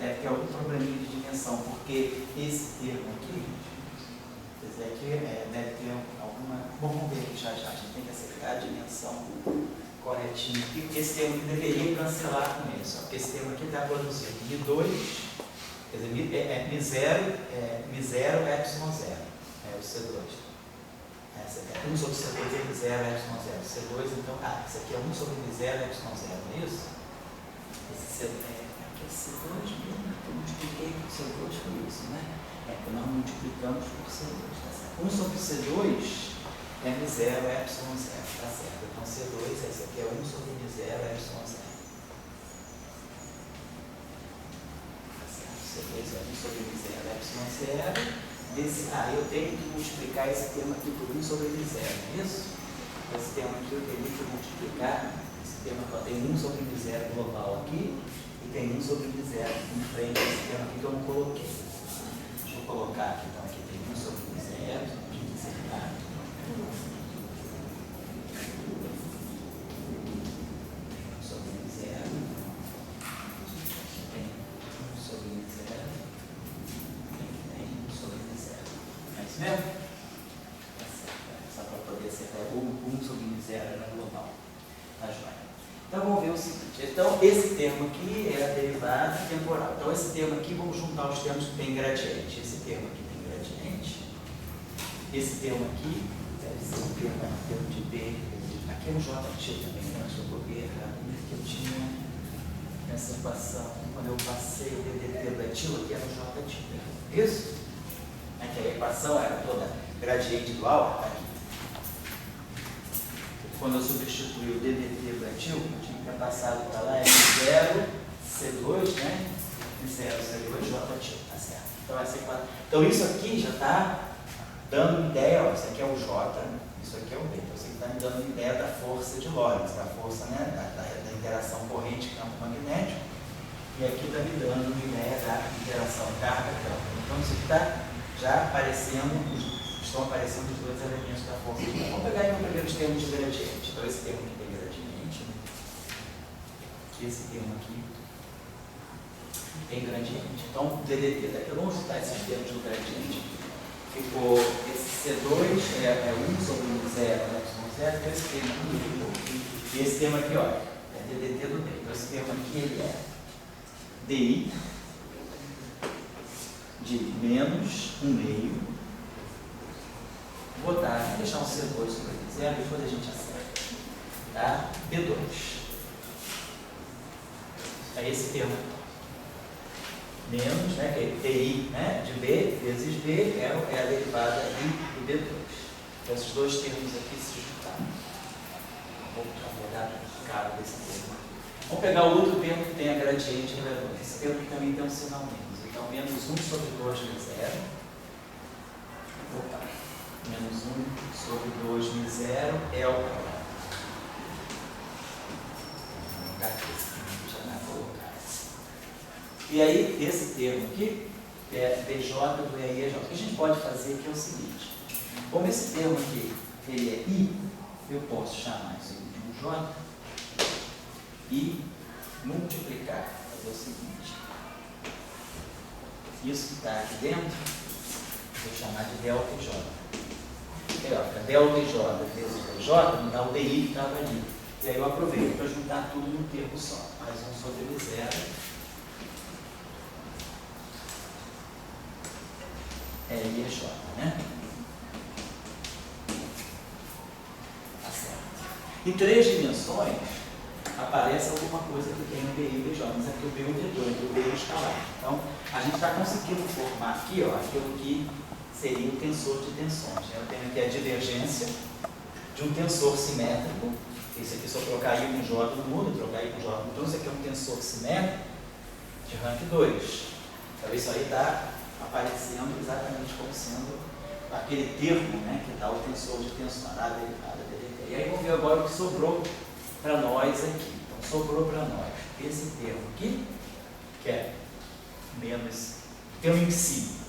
Deve ter algum probleminha de dimensão, porque esse termo aqui, deve ter alguma. Vamos ver aqui já, a gente tem que acertar a dimensão corretinho aqui, porque esse termo aqui deveria cancelar com isso, porque esse termo aqui está produzindo Mi2, quer dizer, Mi0 ε0, é o C2. Essa aqui é 1 sobre C2 é Mi0 ε0. C2, então, esse aqui é 1 sobre Mi0 ε0, não é isso? Esse aqui é C2 mesmo, eu multipliquei por C2 por isso, né? Nós multiplicamos por C2, tá certo? 1 sobre C2 é Mi0 ε0, tá certo? Então, C2, esse aqui é 1 sobre Mi0 ε0. Tá certo? C2 é 1 sobre Mi0 ε0. Eu tenho que multiplicar esse termo aqui por 1 sobre Mi0, não é isso? Esse termo aqui eu teria que multiplicar, esse termo aqui tem 1 sobre Mi0 global aqui, e tem 1 sobre Mi0 em frente a esse termo aqui que eu não coloquei. Deixa eu colocar aqui, então, aqui tem 1 sobre Mi0, sobre Mi0, tem 1 sobre Mi0, tem 1 sobre Mi0. É isso mesmo? Só para poder acertar. O 1 sobre M0 era global. Tá joia? Então vamos ver o seguinte. Então esse termo aqui é a derivada temporal. Então esse termo aqui, vamos juntar os termos que tem gradiente. Esse termo aqui tem gradiente. Esse termo aqui deve ser o termo de B. Aqui é um J também, né? Deixa eu copiar errado. Que eu tinha nessa equação, quando eu passei o DDT da tila, aqui era o J tilde. Isso? Aqui a equação era toda gradiente igual, tá aqui. Quando eu substituí o DDT do etil, eu tinha que ter passado para lá M0, C2, né? M0, C2, J tilde, tá certo? Então, essa equação. Então isso aqui já está dando ideia, ó, isso aqui é o J, isso aqui é o B. Então isso aqui está me dando ideia da força de Lorentz, da força, né, da interação corrente campo magnético. E aqui está me dando uma ideia da interação carga-campo. Então isso aqui está já aparecendo, estão aparecendo os dois elementos da força de campo. Vamos pegar então primeiro os termos de gradiente. Então esse termo aqui tem gradiente, esse termo aqui tem gradiente. Então DDT, daqui eu vou juntar esses termos do gradiente. Ficou esse C2 é 1 sobre 0, né? 0, então esse termo aqui, e esse termo aqui, olha, é DDT do D. Então esse termo aqui ele é DI de menos 1/2. Vou deixar um C2 sobre 0, depois a gente acerta. Tá? B2. É esse termo aqui. Menos, né, que é TI, né, de B vezes B é a derivada I do B2. Então, esses dois termos aqui se juntaram. Vou dar o cara desse termo. Vamos pegar o outro termo que tem a gradiente relevante. Esse termo que também tem um sinal menos. Então, menos 1 sobre 2 mi 0. Opa. Menos 1 sobre 2 mi 0 é o quadrado. Vou colocar aqui. E aí, esse termo aqui, que é BJ do EIJ, o que a gente pode fazer aqui é o seguinte: como esse termo aqui ele é I, eu posso chamar isso aqui de um J e multiplicar, fazer o seguinte: isso que está aqui dentro, vou chamar de delta J. Delta J vezes DJ me dá o DI que estava ali. E aí eu aproveito para juntar tudo num termo só. Mais 1 sobre M0. É IEJ, né? Tá certo. Em 3 dimensões, aparece alguma coisa que tem um BI e BJ, mas aqui o B é um vetor, aqui o B é um escalar. Então, a gente está conseguindo formar aqui, ó, aquilo que seria o tensor de tensões. Eu tenho aqui a divergência de um tensor simétrico. Esse aqui, se eu trocar I com J no mundo, trocar I com J no mundo, então isso aqui é um tensor simétrico de rank 2. Então, isso aí está aparecendo exatamente como sendo aquele termo, né, que está o tensor de tensão, a derivada DDT. E aí vamos ver agora o que sobrou para nós aqui. Então, sobrou para nós esse termo aqui, que é menos, termo em si,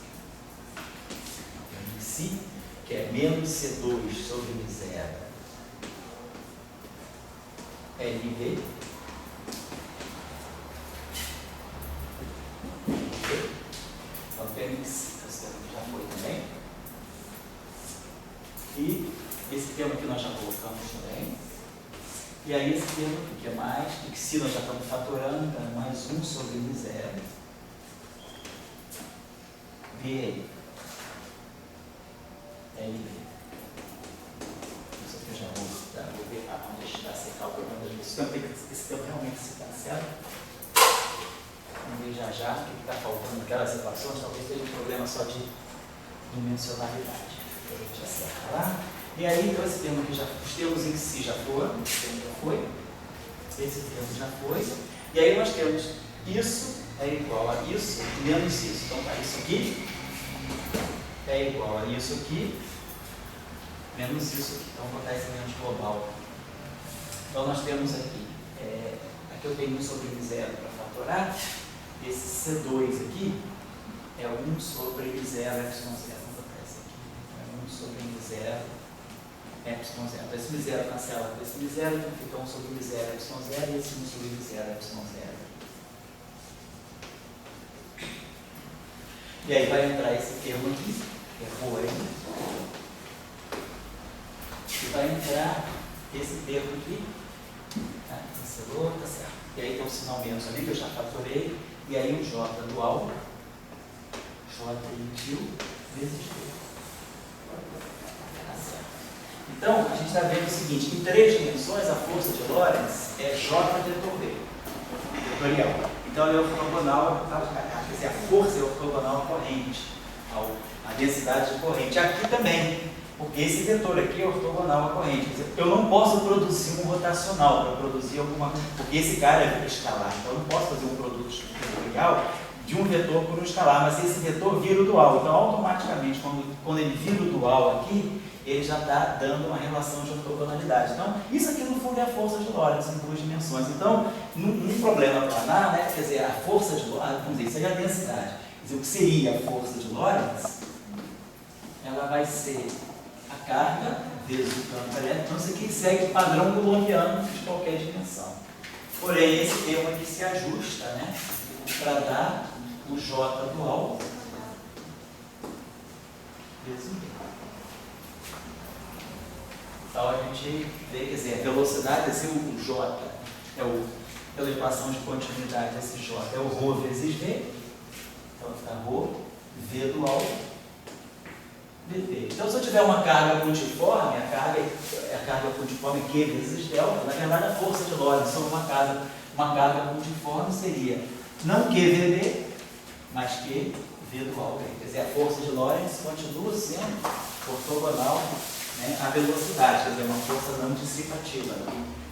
que é menos C2 sobre M0 LV. Então, termo em si, esse termo já foi também. E esse termo aqui nós já colocamos também. E aí esse termo aqui, que é mais, que se nós já estamos fatorando, então é mais 1 sobre M0 VL. LV. Isso aqui eu já vou ver onde a gente vai acertar o problema da gente. Esse termo realmente se está certo. Vamos ver já o que está faltando naquelas equações. Talvez seja um problema só de dimensionalidade. A gente acerta lá. E aí, então, esse termo aqui já, os termos em si já foram, esse termo já foi, esse termo já foi, e aí nós temos isso é igual a isso menos isso. Então, tá, isso aqui é igual a isso aqui menos isso aqui. Então, vou botar esse menos global. Então, nós temos aqui, aqui eu tenho 1 sobre M0 para fatorar, esse C2 aqui é 1 sobre M0 epsilon 0. Vou botar esse aqui, é 1 sobre M0 epsilon 0. Então, esse M0 cancela com esse M0, então fica 1 sobre M0 epsilon 0 e esse 1 sobre M0 epsilon 0. E aí vai entrar esse termo aqui, que é ρ, que vai entrar esse termo aqui, tá? Cancelou, tá certo. E aí tem um sinal menos ali que eu já fatorei, e aí o J dual, J intil vezes D. Tá certo. Então, a gente está vendo o seguinte, em 3 dimensões a força de Lorentz é J vetor V, vetorial. Então, ele é ortogonal, quer dizer, a força é ortogonal à corrente, à densidade de corrente. Aqui também, porque esse vetor aqui é ortogonal à corrente. Quer dizer, eu não posso produzir um rotacional para produzir alguma coisa, porque esse cara é escalar. Então, eu não posso fazer um produto vetorial de um vetor por um escalar, mas esse vetor vira o dual. Então, automaticamente, quando ele vira o dual aqui, ele já está dando uma relação de ortogonalidade. Então, isso aqui no fundo é a força de Lorentz em 2 dimensões. Então, num problema planar, né, quer dizer, a força de Lorentz, vamos dizer, isso aí é a densidade. Quer dizer, o que seria a força de Lorentz, ela vai ser a carga vezes o campo elétrico. Então, isso aqui segue o padrão coulombiano de qualquer dimensão. Porém, esse termo aqui se ajusta, né, para dar o J dual vezes o B. Então, a gente vê, quer dizer, a velocidade, esse o J, pela equação de continuidade, esse J é o ρ vezes V. Então, fica ρ, V dual, VV. Então, se eu tiver uma carga pontiforme, a carga pontiforme Q vezes delta, na verdade, a força de Lorentz sobre uma carga pontiforme seria não QVB, mas QV dual V. Quer dizer, a força de Lorentz continua sendo ortogonal, né, à velocidade, quer dizer, uma força não dissipativa.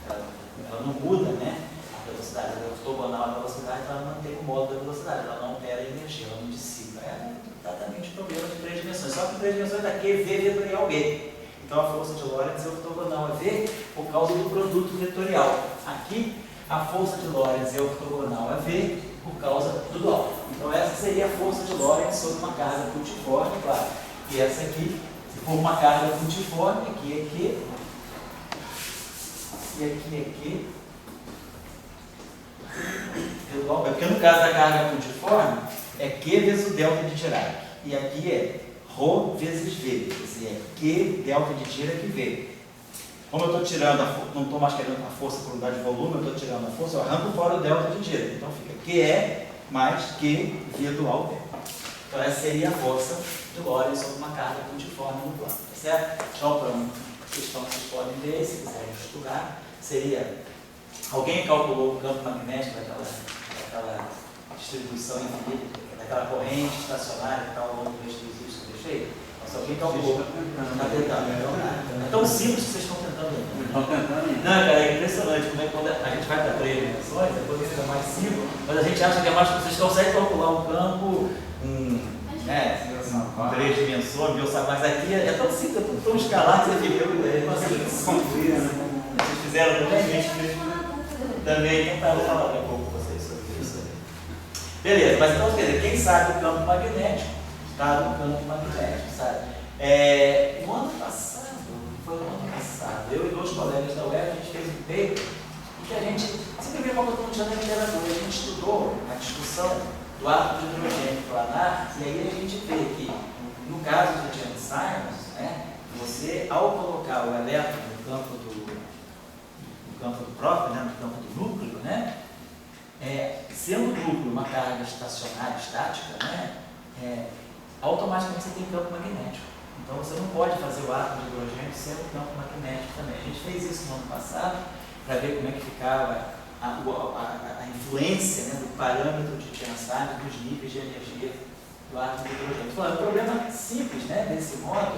Ela não muda, né, a velocidade, ela é ortogonal à velocidade, ela mantém o modo da velocidade, ela não altera a energia, ela não dissipa. É exatamente o problema de 3 dimensões. Só que 3 dimensões dá QV vetorial B. Então a força de Lorentz é ortogonal a V por causa do produto vetorial. Aqui, a força de Lorentz é ortogonal a V por causa do dual. Então essa seria a força de Lorentz sobre uma carga pontiforme, claro. E essa aqui, se for uma carga pontiforme, aqui é Q, e aqui é Q. Porque no caso da carga pontiforme, é Q vezes o delta de Dirac. E aqui é ρ vezes V, quer dizer, é Q delta de Dirac V. Como eu estou tirando, não estou mais querendo a força por unidade de volume, eu estou tirando a força, eu arranco fora o delta de Dirac. Então fica QE mais QV dual V. Então essa seria a força de Lorentz sobre uma carga pontiforme no plano, tá certo? Então, para uma questão que vocês podem ver, se quiserem estudar, seria, alguém calculou o campo magnético daquela distribuição infinita, daquela corrente estacionária que está ao longo do exercício que eu deixei? Então, alguém calculou. Está tentando. É tão simples que vocês estão tentando. Estão tentando. Não, cara, é impressionante como é que quando a gente vai para 3 dimensões, depois fica mais simples, mas a gente acha que é mais, vocês conseguem calcular um campo, com 3 dimensões, mas aqui é tão simples, é tão escalar que você fica, vocês fizeram também tentaram falar um pouco com vocês sobre isso. Beleza, mas então, quer dizer, quem sabe o campo magnético está no campo magnético, sabe? No ano passado, eu e 2 colegas da UERJ, a gente fez um paper em que a gente, simplesmente como eu estou tirando a literatura, a gente estudou a discussão do átomo de hidrogênio planar, e aí a gente vê que, no caso de Chern-Simons, né, você, ao colocar o elétron no campo do próprio, né, no campo do núcleo, né, sendo o núcleo uma carga estacionária, estática, né, automaticamente você tem campo magnético. Então você não pode fazer o átomo de hidrogênio sendo campo magnético também. A gente fez isso no ano passado para ver como é que ficava a influência, né, do parâmetro de Chern-Simons dos níveis de energia do átomo de hidrogênio. Então, é um problema simples, né, desse modo,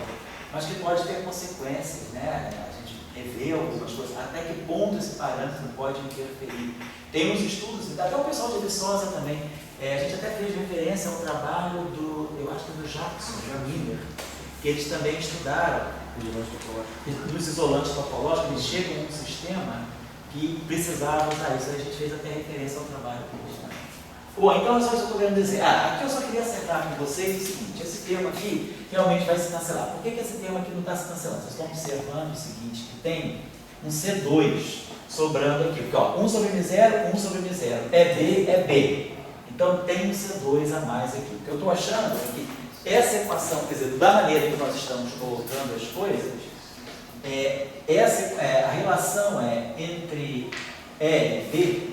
mas que pode ter consequências, né? A gente revê algumas coisas, até que ponto esse parâmetro pode interferir. Tem uns estudos, até o pessoal de Viçosa também, a gente até fez referência ao trabalho eu acho que do Jackson, Miller, que eles também estudaram dos isolantes topológicos, eles chegam a um sistema que precisava usar isso. A gente fez até referência ao trabalho deles também. Bom, então só isso que eu estou querendo dizer. Aqui eu só queria acertar com vocês o seguinte, esse termo aqui realmente vai se cancelar. Por que esse termo aqui não está se cancelando? Vocês estão observando o seguinte, que tem um C2 sobrando aqui, porque ó, 1 sobre M0, 1 sobre M0, é B, é B. Então tem um C2 a mais aqui. O que eu estou achando é que essa equação, quer dizer, da maneira que nós estamos colocando as coisas, a relação entre E e D,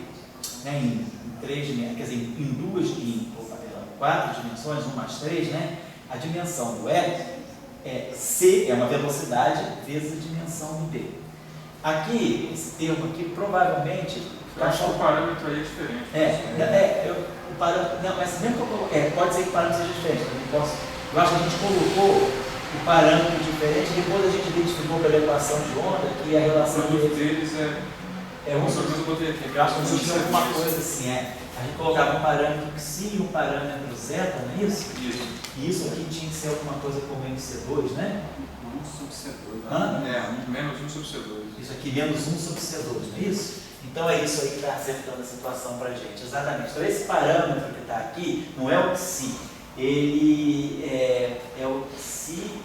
né, em 3 dimensões, quer dizer, em 4 dimensões, 1 mais 3, né, a dimensão do E C é uma velocidade vezes a dimensão do D. Aqui, esse termo aqui, provavelmente... Eu acho que o parâmetro aí é diferente. O parâmetro, não, mas mesmo que eu coloquei, pode ser que o parâmetro seja diferente, eu acho que a gente colocou o parâmetro diferente, depois a gente identificou pela equação de onda que a relação deles é um só que eu botei aqui. Eu acho que existe alguma coisa assim, a gente colocava um parâmetro psi e um parâmetro zeta, não é isso? Isso. E isso aqui tinha que ser alguma coisa como MC2, né? 1 sobre C2. Menos 1 sobre C2. Isso aqui, menos 1 sobre C2, não é isso? Então é isso aí que está acertando a situação para a gente, exatamente. Então esse parâmetro que está aqui não é o psi, ele é o psi,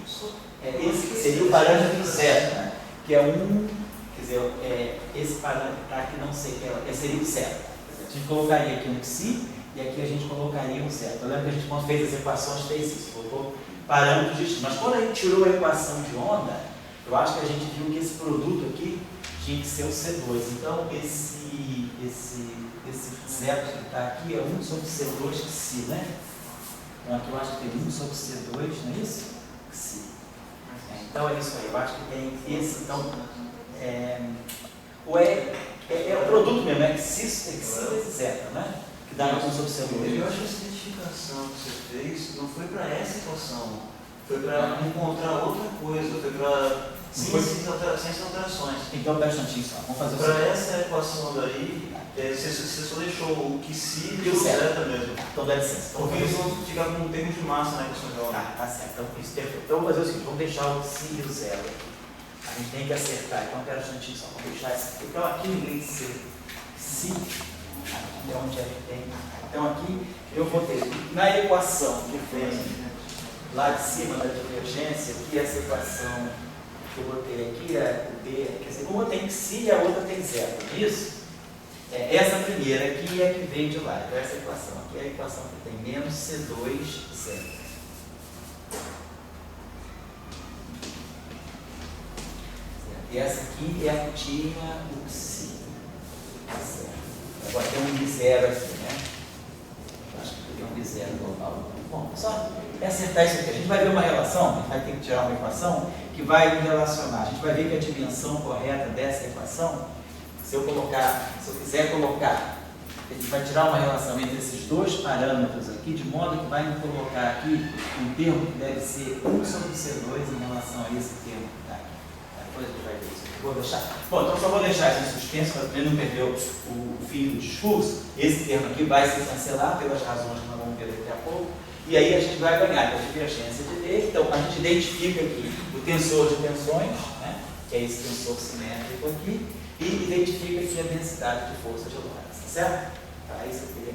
esse que seria o parâmetro zeta, né? Que é quer dizer, esse parâmetro que está aqui, não sei, seria o zeta. A gente colocaria aqui um psi e aqui a gente colocaria um zeta. Eu lembro que a gente, quando fez as equações, fez isso, colocou parâmetros distintos. Mas quando a gente tirou a equação de onda, eu acho que a gente viu que esse produto aqui tinha que ser o C2. Então, esse zeta que está aqui é 1 sobre C2 psi, né? Então, aqui eu acho que tem 1 sobre C2, não é isso? Psi. Então, é isso aí. Eu acho que tem esse. Então, o produto mesmo, é psi vezes zeta, né? Que dá 1 sobre C2. Eu acho que essa identificação que você fez não foi para essa equação, foi para encontrar outra coisa, foi para ciências alterações. Então, presta atenção, vamos fazer o seguinte. Para seguinte. essa equação daí, você só deixou o que si E o zeta mesmo. Então, dá licença. Porque eles vão ficar com um termo de massa na equação de onda. Tá certo. Então, vamos fazer o seguinte, vamos deixar o psi e o zero aqui. A gente tem que acertar, então, presta atenção, vamos deixar isso aqui. Então, aqui em vez de ser psi, aqui é onde é que tem. Então, aqui eu vou ter, na equação que vem lá de cima da divergência, aqui essa equação que eu botei aqui é o B, quer dizer, uma tem psi e a outra tem zero, não é isso? Essa primeira aqui é a que veio de lá, então essa equação aqui é a equação que tem menos C2 zero. E essa aqui é a que tinha o psi. Agora tem um zero aqui, né? Acho que tem um zero global. Bom, só acertar isso aqui. A gente vai ver uma relação, a gente vai ter que tirar uma equação que vai relacionar. A gente vai ver que a dimensão correta dessa equação, se eu quiser colocar, a gente vai tirar uma relação entre esses dois parâmetros aqui, de modo que vai me colocar aqui um termo que deve ser 1 sobre C2 em relação a esse termo que está aqui. Depois a gente vai ver isso. Vou deixar. Bom, então só vou deixar isso em suspenso para ele não perder o fim do discurso. Esse termo aqui vai se cancelar pelas razões que nós vamos ver daqui a pouco. E aí a gente vai ganhar a divergência de D. Então a gente identifica aqui o tensor de tensões, né, que é esse tensor simétrico aqui, e identifica aqui a densidade de força de Lorentz, tá certo? Tá, isso eu queria.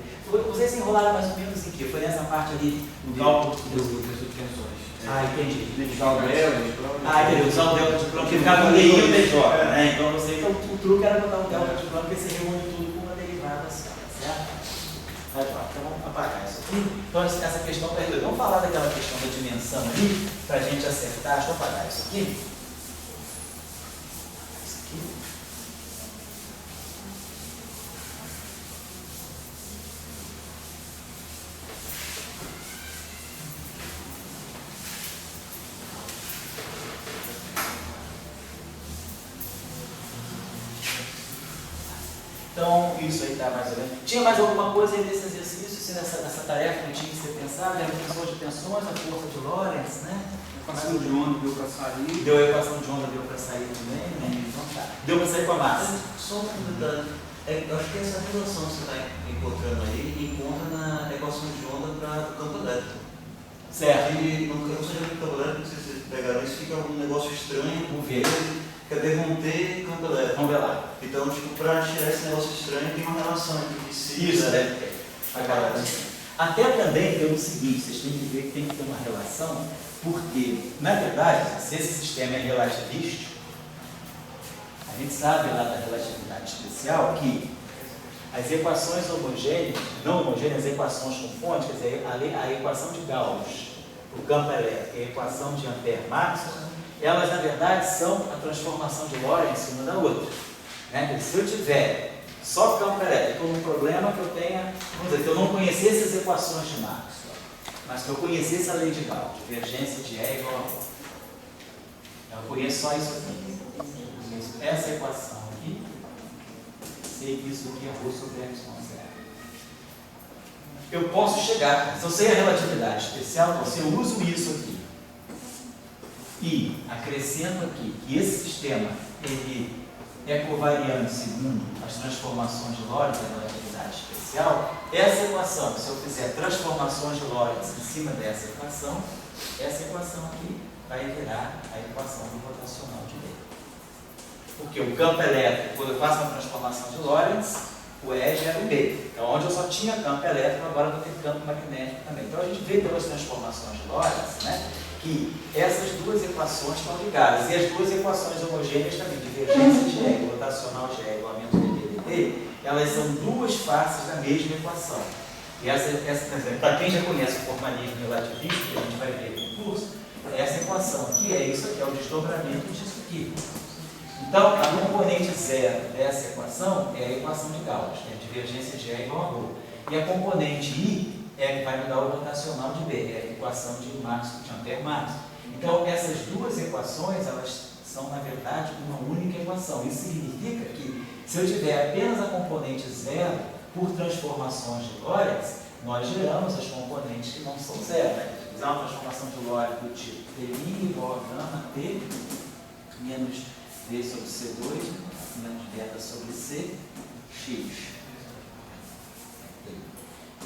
Vocês enrolaram mais ou menos em que? Foi nessa parte ali do cálculo das tensões. Entendi. Usar o delta de Planck. Entendi. Usar o delta de Planck, que ficava no meio do DJ, né? Então o truque era botar o delta de Planck, porque você reúne tudo com uma derivada só, tá certo? Então vamos apagar isso aqui. Então essa questão está resolvida. Vamos falar daquela questão da dimensão ali, para a gente acertar. Deixa eu apagar isso aqui. Isso aqui. Então, isso aí está mais ou menos. Tinha mais alguma coisa aí desse exercício, assim, nessa tarefa que tinha que ser pensada? Era o tensor de tensões, a força de Lorentz, né? A equação de onda deu para sair. Deu a equação de onda, deu para sair também, né? Então tá. Deu para sair com a massa. Só uma dúvida. Eu acho que essa relação que você está encontrando aí encontra na equação de onda para o campo elétrico. Certo. E no equação de campo elétrico, se vocês pegaram isso, fica um negócio estranho. Vamos ver. Quer derromper campo elétrico. Vamos ver lá. Então, tipo, para tirar esse negócio estranho, tem uma relação entre si. Isso, deve ter. Até também pelo seguinte, vocês têm que ver que tem que ter uma relação, porque, na verdade, se esse sistema é relativístico, a gente sabe lá da relatividade especial que as equações homogêneas, não homogêneas, as equações com fonte, quer dizer, a equação de Gauss, o campo elétrico, e a equação de Ampère-Maxwell, elas na verdade são a transformação de Lorentz uma da outra. Né? Se eu tiver só campo elétrico, um problema que eu tenha, vamos dizer, que eu não conhecesse as equações de Maxwell, mas que eu conhecesse a lei de Gauss, divergência de E igual a ρ. Eu conheço só isso aqui. Essa equação aqui, sei que isso aqui é ρ sobre x com 0. Eu posso chegar, se eu sei a relatividade especial, então se eu uso isso aqui e acrescento aqui que esse sistema ele é covariante segundo as transformações de Lorentz da relatividade especial, essa equação, se eu fizer transformações de Lorentz em cima dessa equação, essa equação aqui vai virar a equação do rotacional de B. Porque o campo elétrico, quando eu faço uma transformação de Lorentz, o E gera o B. Então, onde eu só tinha campo elétrico, agora eu vou ter campo magnético também. Então, a gente vê pelas transformações de Lorentz, né, que essas duas equações estão ligadas. E as duas equações homogêneas também, divergência de E, rotacional de E, igual a dT, elas são duas faces da mesma equação. E para quem já conhece o formalismo relativista, que a gente vai ver aqui no curso, essa equação aqui é isso aqui, é o desdobramento disso aqui. Então, a componente zero dessa equação é a equação de Gauss, que é a divergência de E igual a ρ. E a componente I é que vai me dar o rotacional de B, é a equação de Ampère-Maxwell. Então, essas duas equações, elas são, na verdade, uma única equação. Isso significa que, se eu tiver apenas a componente zero por transformações de Lorentz, nós geramos as componentes que não são zero. Né? Se fizer uma transformação de Lorentz do tipo T' igual a gama T menos V sobre C2 menos beta sobre C, X.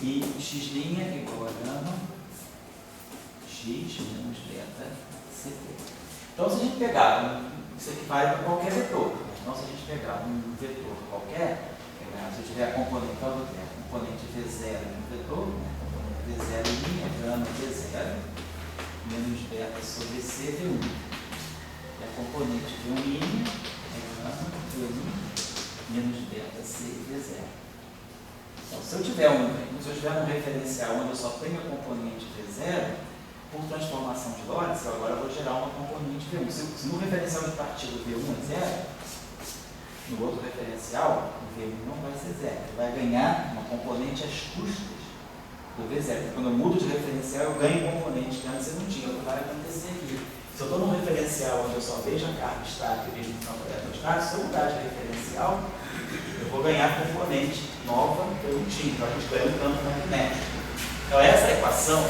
E x' igual a gama x menos beta CT. Então, se a gente pegar, isso aqui vale para qualquer vetor. Então, se a gente pegar um vetor qualquer, se eu tiver a componente, então eu vou ter a componente V0 de um vetor, né? A componente V0' é gama V0 menos beta sobre C V1. E a componente V1' é gama V1 menos beta C V0. Então, se eu tiver um referencial onde eu só tenho a componente V0, por transformação de Lorentz, eu agora vou gerar uma componente V1. Se no referencial de partido V1 é zero, no outro referencial, o V1 não vai ser zero. Ele vai ganhar uma componente às custas do V0. Quando eu mudo de referencial, eu ganho componente que antes eu não tinha. O que vai acontecer aqui? Se eu estou num referencial onde eu só vejo a carga estática e vejo o campo eletrostático, se eu mudar de referencial, eu vou ganhar componente nova que eu não tinha. Então, a gente ganha um campo magnético. Então, essa equação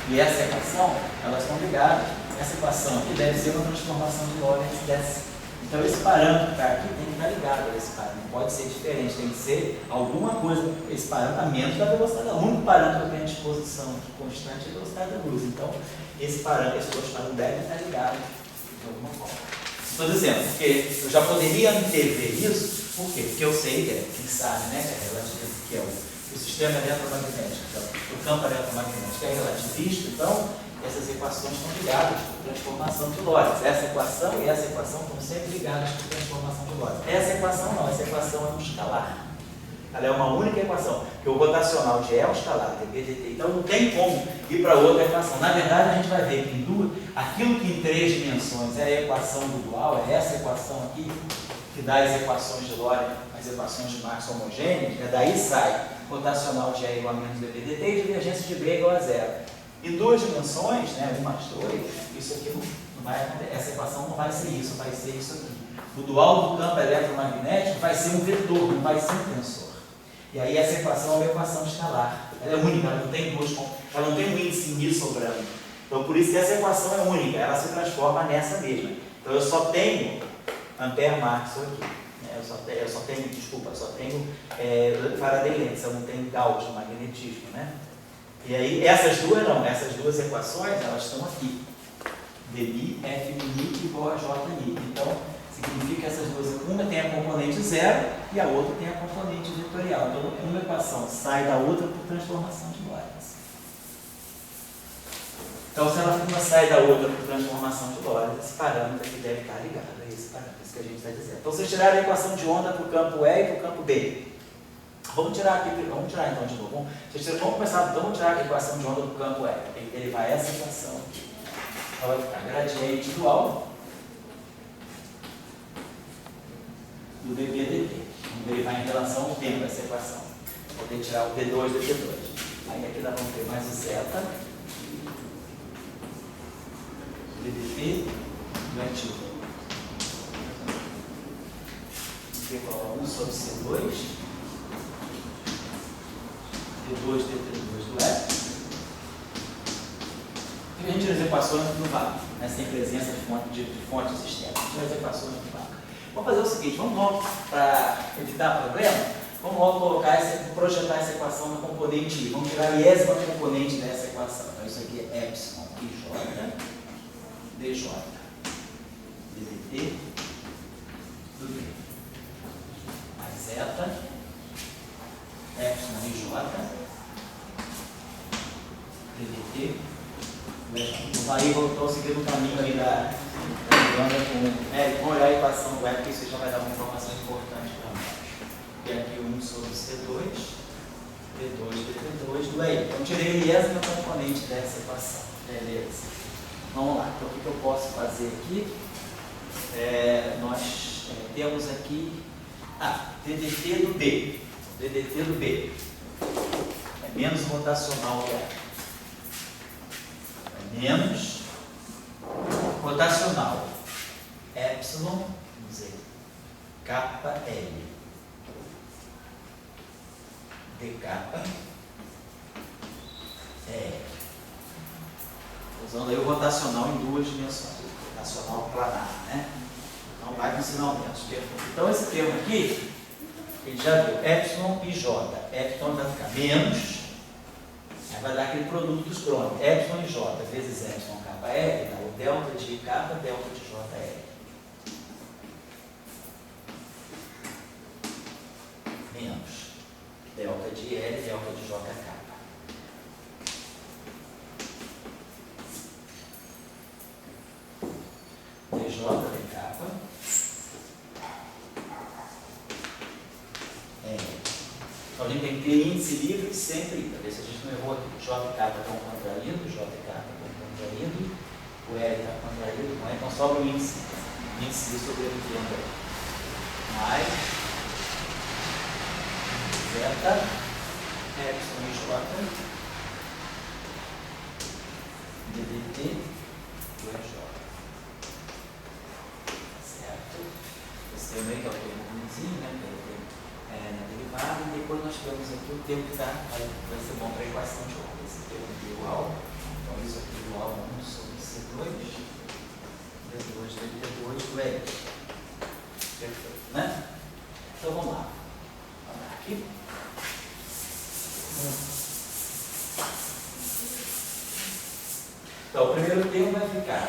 e essa equação, elas estão ligadas. Essa equação aqui deve ser uma transformação de Lorentz dessa. Então, esse parâmetro que está aqui tem que estar ligado a esse parâmetro. Não pode ser diferente, tem que ser alguma coisa, esse parâmetro a menos da velocidade. O único parâmetro que tem à disposição aqui constante é a velocidade da luz. Então, esse parâmetro, esse parâmetro deve estar ligado de alguma forma. Estou dizendo, porque eu já poderia antever isso, por quê? Porque eu sei, quem sabe, né, que é o sistema eletromagnético, então, o campo eletromagnético é relativista, então essas equações estão ligadas por transformação de Lorentz. Essa equação e essa equação estão sempre ligadas por transformação de Lorentz. Essa equação não, essa equação é um escalar. Ela é uma única equação, porque o rotacional de E é um escalar, dT, então não tem como ir para outra equação. Na verdade, a gente vai ver que em duas, aquilo que em 3 dimensões é a equação do dual, é essa equação aqui, que dá as equações de Lorentz, as equações de Maxwell homogêneas, daí sai rotacional de E igual a menos dT e divergência de B igual a zero. Em 2 dimensões, né, 1 mais 2, isso aqui não vai acontecer, essa equação não vai ser isso, vai ser isso aqui. O dual do campo eletromagnético vai ser um vetor, não vai ser um tensor. E aí essa equação é uma equação escalar. Ela é única, ela não tem ela não tem um índice em I sobrando. Então por isso que essa equação é única, ela se transforma nessa mesma. Então eu só tenho Ampère-Maxwell aqui. Eu só tenho Faraday-Lentz, eu não tenho Gauss no magnetismo, né? E aí essas duas equações, elas estão aqui. dI, F unique igual a J unique. Então, significa que essas duas, uma tem a componente zero e a outra tem a componente vetorial. Então, uma equação sai da outra por transformação de Lorentz. Então, se uma sai da outra por transformação de Lorentz, esse parâmetro aqui deve estar ligado a esse parâmetro, isso que a gente está dizendo. Então, vocês tiraram a equação de onda para o campo E e para o campo B. Vamos tirar então de novo. Vamos tirar a equação de onda do campo E. Tem que derivar essa equação aqui. Então vai ficar gradiente dual do dB/dt. Vamos derivar em relação ao tempo dessa equação. Vou poder tirar o d2 do dt2. Aí aqui nós vamos ter mais o zeta ddt do ativo igual a 1 sobre C2 d2 dt2 do E. E a gente tira as equações no vácuo, né, sem presença de fontes externas. Tira as equações no vácuo. Vamos fazer o seguinte, vamos logo, para evitar problema, vamos logo projetar essa equação no componente I. Vamos tirar a iésima componente dessa equação. Então isso aqui é epsilon ij dj ddt do D. Mais zeta epsilon ij ddt. Então aí voltou seguindo o caminho aí da vamos olhar a equação do E, porque isso já vai dar uma informação importante para nós. E aqui 1 sobre C2, D2 dt2 do E. Então tirei a iésima componente dessa equação. Beleza. Vamos lá. Então o que eu posso fazer aqui? Nós temos aqui ddt do B. ddt do B é menos rotacional que E. Menos rotacional epsilon, vamos dizer, kappa L d kappa usando aí o rotacional em duas dimensões, rotacional planar, né? Então vai com sinal menos. Então esse termo aqui, ele já viu, epsilon e j. Epsilon vai ficar menos. Vai dar aquele produto dos crônicos, epsilon e j vezes epsilon kappa L, dá o delta de kappa, delta de JL. Menos delta de L, delta de J kappa. dj de kappa L. Então a gente tem que ter índice livre sempre, para ver se a gente não errou aqui. JK está contraído, JK está contraído, o L está contraído, então sobra o índice sobrevivendo aí. Mais zeta epsilon j ddt do EJ. Certo? Esse termo aí que é o termo ruimzinho, né? Na derivada, e depois nós temos aqui o termo que vai ser bom para a equação de ordem. Esse termo aqui igual, então isso aqui igual a 1 sobre C2, D2 dt2 do L. Perfeito, né? Então vamos lá. Vamos lá aqui. Então o primeiro termo vai ficar,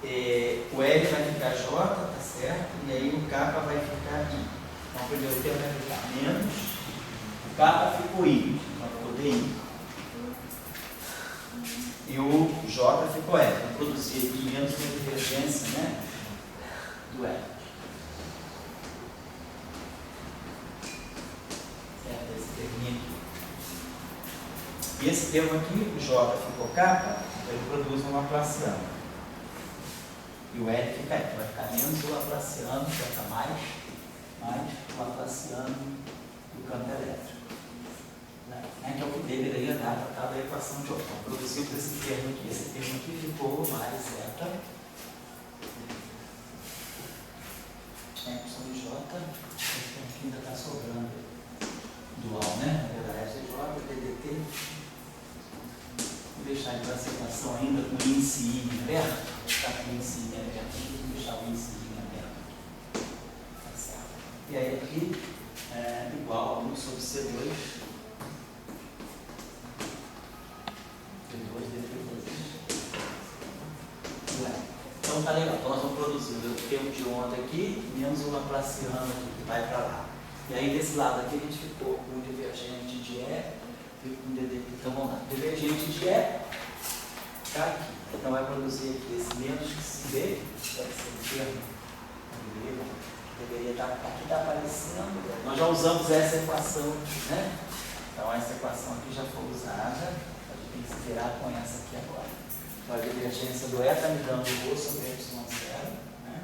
o L vai ficar J, tá certo? E aí o K vai ficar I. Então, o primeiro termo vai ficar menos, o kappa ficou I, então ficou DI. E o J ficou F. Então, produzir aqui menos uma divergência, né, do F. Certo? Esse terminho aqui. E esse termo aqui, o J ficou kappa, então ele produz um laplaciano. E o L fica F, vai ficar menos o laplaciano, vai ficar mais o laplaciano do campo elétrico. Né? Que é o que deveria dar para cada equação de ordem. Então, produzimos esse termo aqui. Esse termo aqui ficou mais zeta epsilon j. Esse termo aqui ainda está sobrando dual, né? Na verdade, j, ddt. Vou deixar ele para essa equação ainda com o índice I aberto. Vou deixar com o índice I aberto. Vou deixar o índice I aberto. E aí aqui é igual a 1 sobre C2 D2 dt2. Então tá legal. Então nós vamos produzir o termo de onda aqui, menos o laplaciano aqui, que vai para lá. E aí desse lado aqui a gente ficou com o divergente de E e com o DD. Então vamos lá. Divergente de E está aqui. Então vai produzir aqui esse menos que se vê, vai ser o termo. Deveria estar aqui, está aparecendo. Nós já usamos essa equação aqui, né? Então essa equação aqui já foi usada. A gente tem que se virar com essa aqui agora. Então, a divergência do E está me dando o sobre Y0. Né?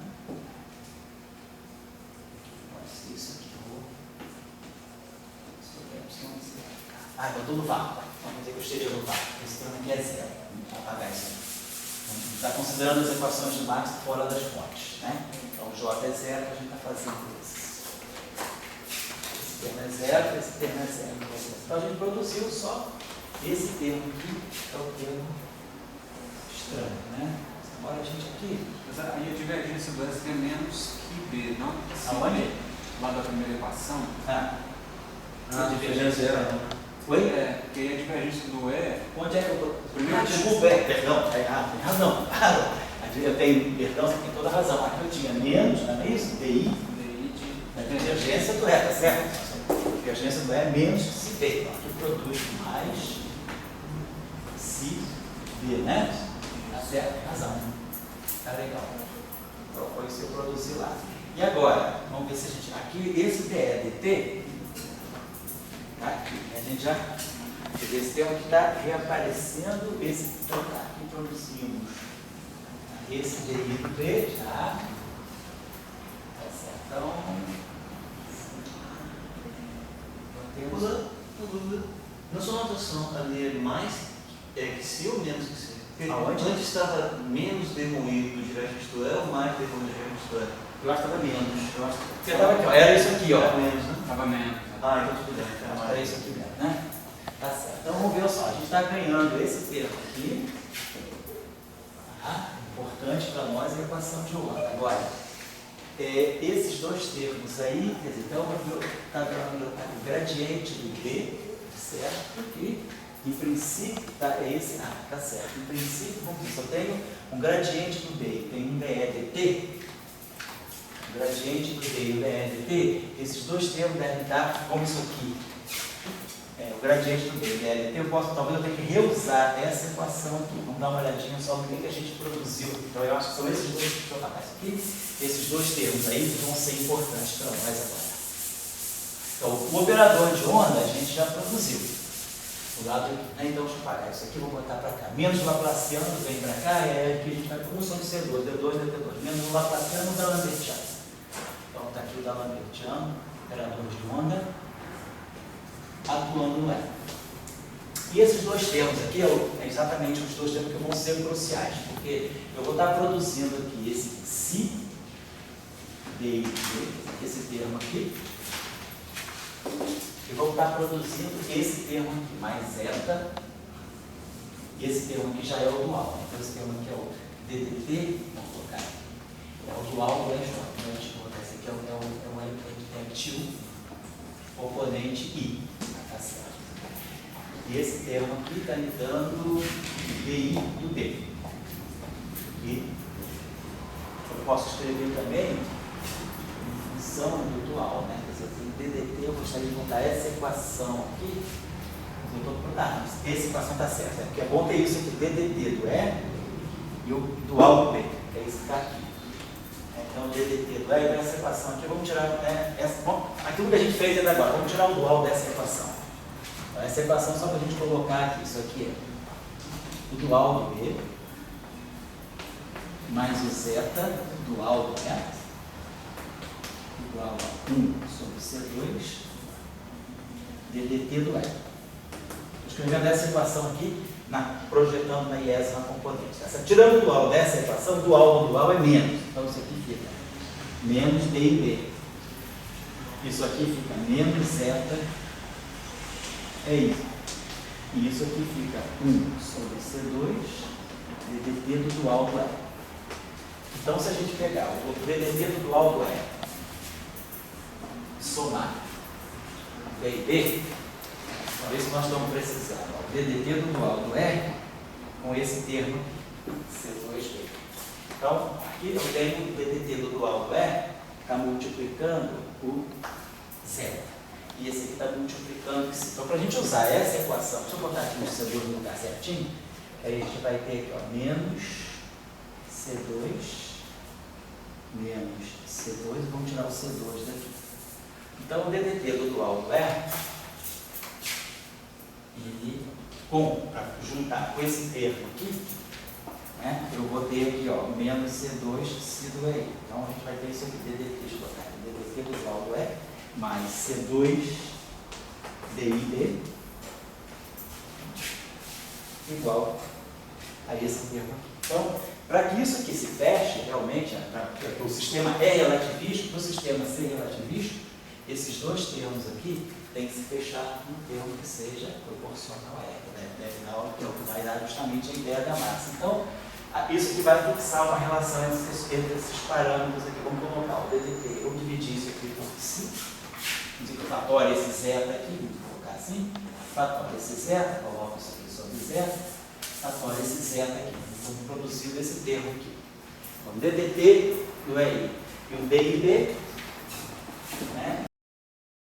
Isso aqui, sobre Y0. Ah, então tudo vácuo. Vamos dizer que eu esteja no vácuo. Esse termo aqui é zero. Vamos apagar isso aqui. Está considerando as equações de Max fora das fontes. Né? Então, J é zero, a gente está fazendo isso. Esse termo é zero, esse termo é zero. Então, a gente produziu só esse termo aqui, que é o termo estranho, né? Agora a gente aqui... Mas aí a divergência do S é menos que B, não? Aonde? Lá da primeira equação. A divergência era... Oi? É, porque aí a divergência do E... Onde é que eu estou? Primeiro desculpa, perdão. Tem razão. Eu tenho, perdão, você tem toda a razão. Aqui eu tinha menos, não é isso? DI de divergência do E, tá certo? A divergência do E é menos que se B. Então aqui produz mais se B, né? Tá certo, razão. Tá legal. Então foi isso que eu produzi lá. E agora, vamos ver se a gente... Aqui, esse DE dt, tá aqui. A gente já... Esse termo que está reaparecendo, esse que está aqui produzimos. Esse DI do B, já. Tá certo. Então... Na sua notação ali é mais que se ou menos que se? Antes estava menos derruído de registro E ou mais derruído de registro E? Eu acho que estava menos. Porque estava aqui, ó. Era isso aqui, ó. Estava menos, né? Estava menos. Então tudo bem. Era isso aqui mesmo, né? Tá certo. Então vamos ver só. A gente está ganhando esse termo aqui. Importante para nós é a equação de Holanda. Agora, esses dois termos aí, quer dizer, então está dando o gradiente do B, certo? E em princípio, tá certo. Em princípio, vamos ver, se eu tenho um gradiente do B e tenho um DE dt, o gradiente do B e o DE dt, esses dois termos devem dar como isso aqui. O gradiente do B e o DE dt, talvez eu tenha que reusar essa equação aqui. Vamos dar uma olhadinha só no que a gente produziu. Então eu acho que são esses dois, deixa eu apagar isso aqui, esses dois termos aí vão ser importantes para nós agora. Então, o operador de onda a gente já produziu. Do lado aqui, né? Então, deixa eu apagar isso aqui, vou botar para cá. Menos Laplaciano vem para cá, e aqui a gente vai para função de C2, D2, dt2. Menos Laplaciano da Lambertiano. Então, está aqui o da Lambertiano, operador de onda, atuando no E. E esses dois termos aqui é exatamente os dois termos que vão ser cruciais, porque eu vou estar produzindo aqui esse si, D, esse termo aqui, e vou estar produzindo esse termo aqui, mais zeta, e esse termo aqui já é o dual. Então, esse termo aqui é o DDT, vamos colocar aqui, é o dual do EJ. Então, a gente colocar esse aqui é o tio oponente I, tá certo? E esse termo aqui está me dando DI do D. E eu posso escrever também em função do dual, né? DDT, eu gostaria de botar essa equação aqui, mas eu estou essa equação está certa, porque é bom ter isso aqui, DDT do E e o dual do B, que é isso que está aqui. Então, o DDT do E e essa equação aqui, vamos tirar, aquilo que a gente fez até agora, vamos tirar o dual dessa equação. Então, essa equação, só para a gente colocar aqui, isso aqui é o dual do B, mais o zeta, dual do E, igual a 1 sobre C2 DDT do E. Estou escrevendo essa equação aqui, projetando na IES na componente. Tirando o dual dessa equação, o dual do dual é menos. Então isso aqui fica menos D e B. Isso aqui fica menos zeta. É isso. E isso aqui fica 1 sobre C2 DDT do dual do E. Então se a gente pegar o DDT do dual do E, somar D e B, talvez que nós estamos precisando. O DDT do dual do E com esse termo C2B. Então, aqui eu tenho o DDT do dual do E, está multiplicando o zeta. E esse aqui está multiplicando o C. Então, para a gente usar essa equação, deixa eu botar aqui o C2 no lugar certinho, aí a gente vai ter aqui, ó, menos C2 menos C2, vamos tirar o C2 daqui. Então, o DDT do dual do E, ele, para juntar com esse termo aqui, né? Eu vou ter aqui, ó, menos C2 se do EI. Então a gente vai ter isso aqui, DDT, deixa eu botar aqui, DDT igual do E, mais C2 DID igual a esse termo aqui. Então, para que isso aqui se feche, realmente, para que o sistema é relativista, para o sistema ser relativista, esses dois termos aqui têm que se fechar num termo que seja proporcional a E, né? Afinal, que é o que vai dar justamente a ideia da massa. Então, isso aqui vai fixar uma relação entre esses parâmetros aqui. Vamos colocar o DDT, eu dividi isso aqui por 5, fatora esse zeta aqui, vamos colocar assim, fatora esse zeta, coloco isso aqui sobre zeta, fatora esse zeta aqui. Vamos produzir esse termo aqui. Então, DDT do EI e o DID, né?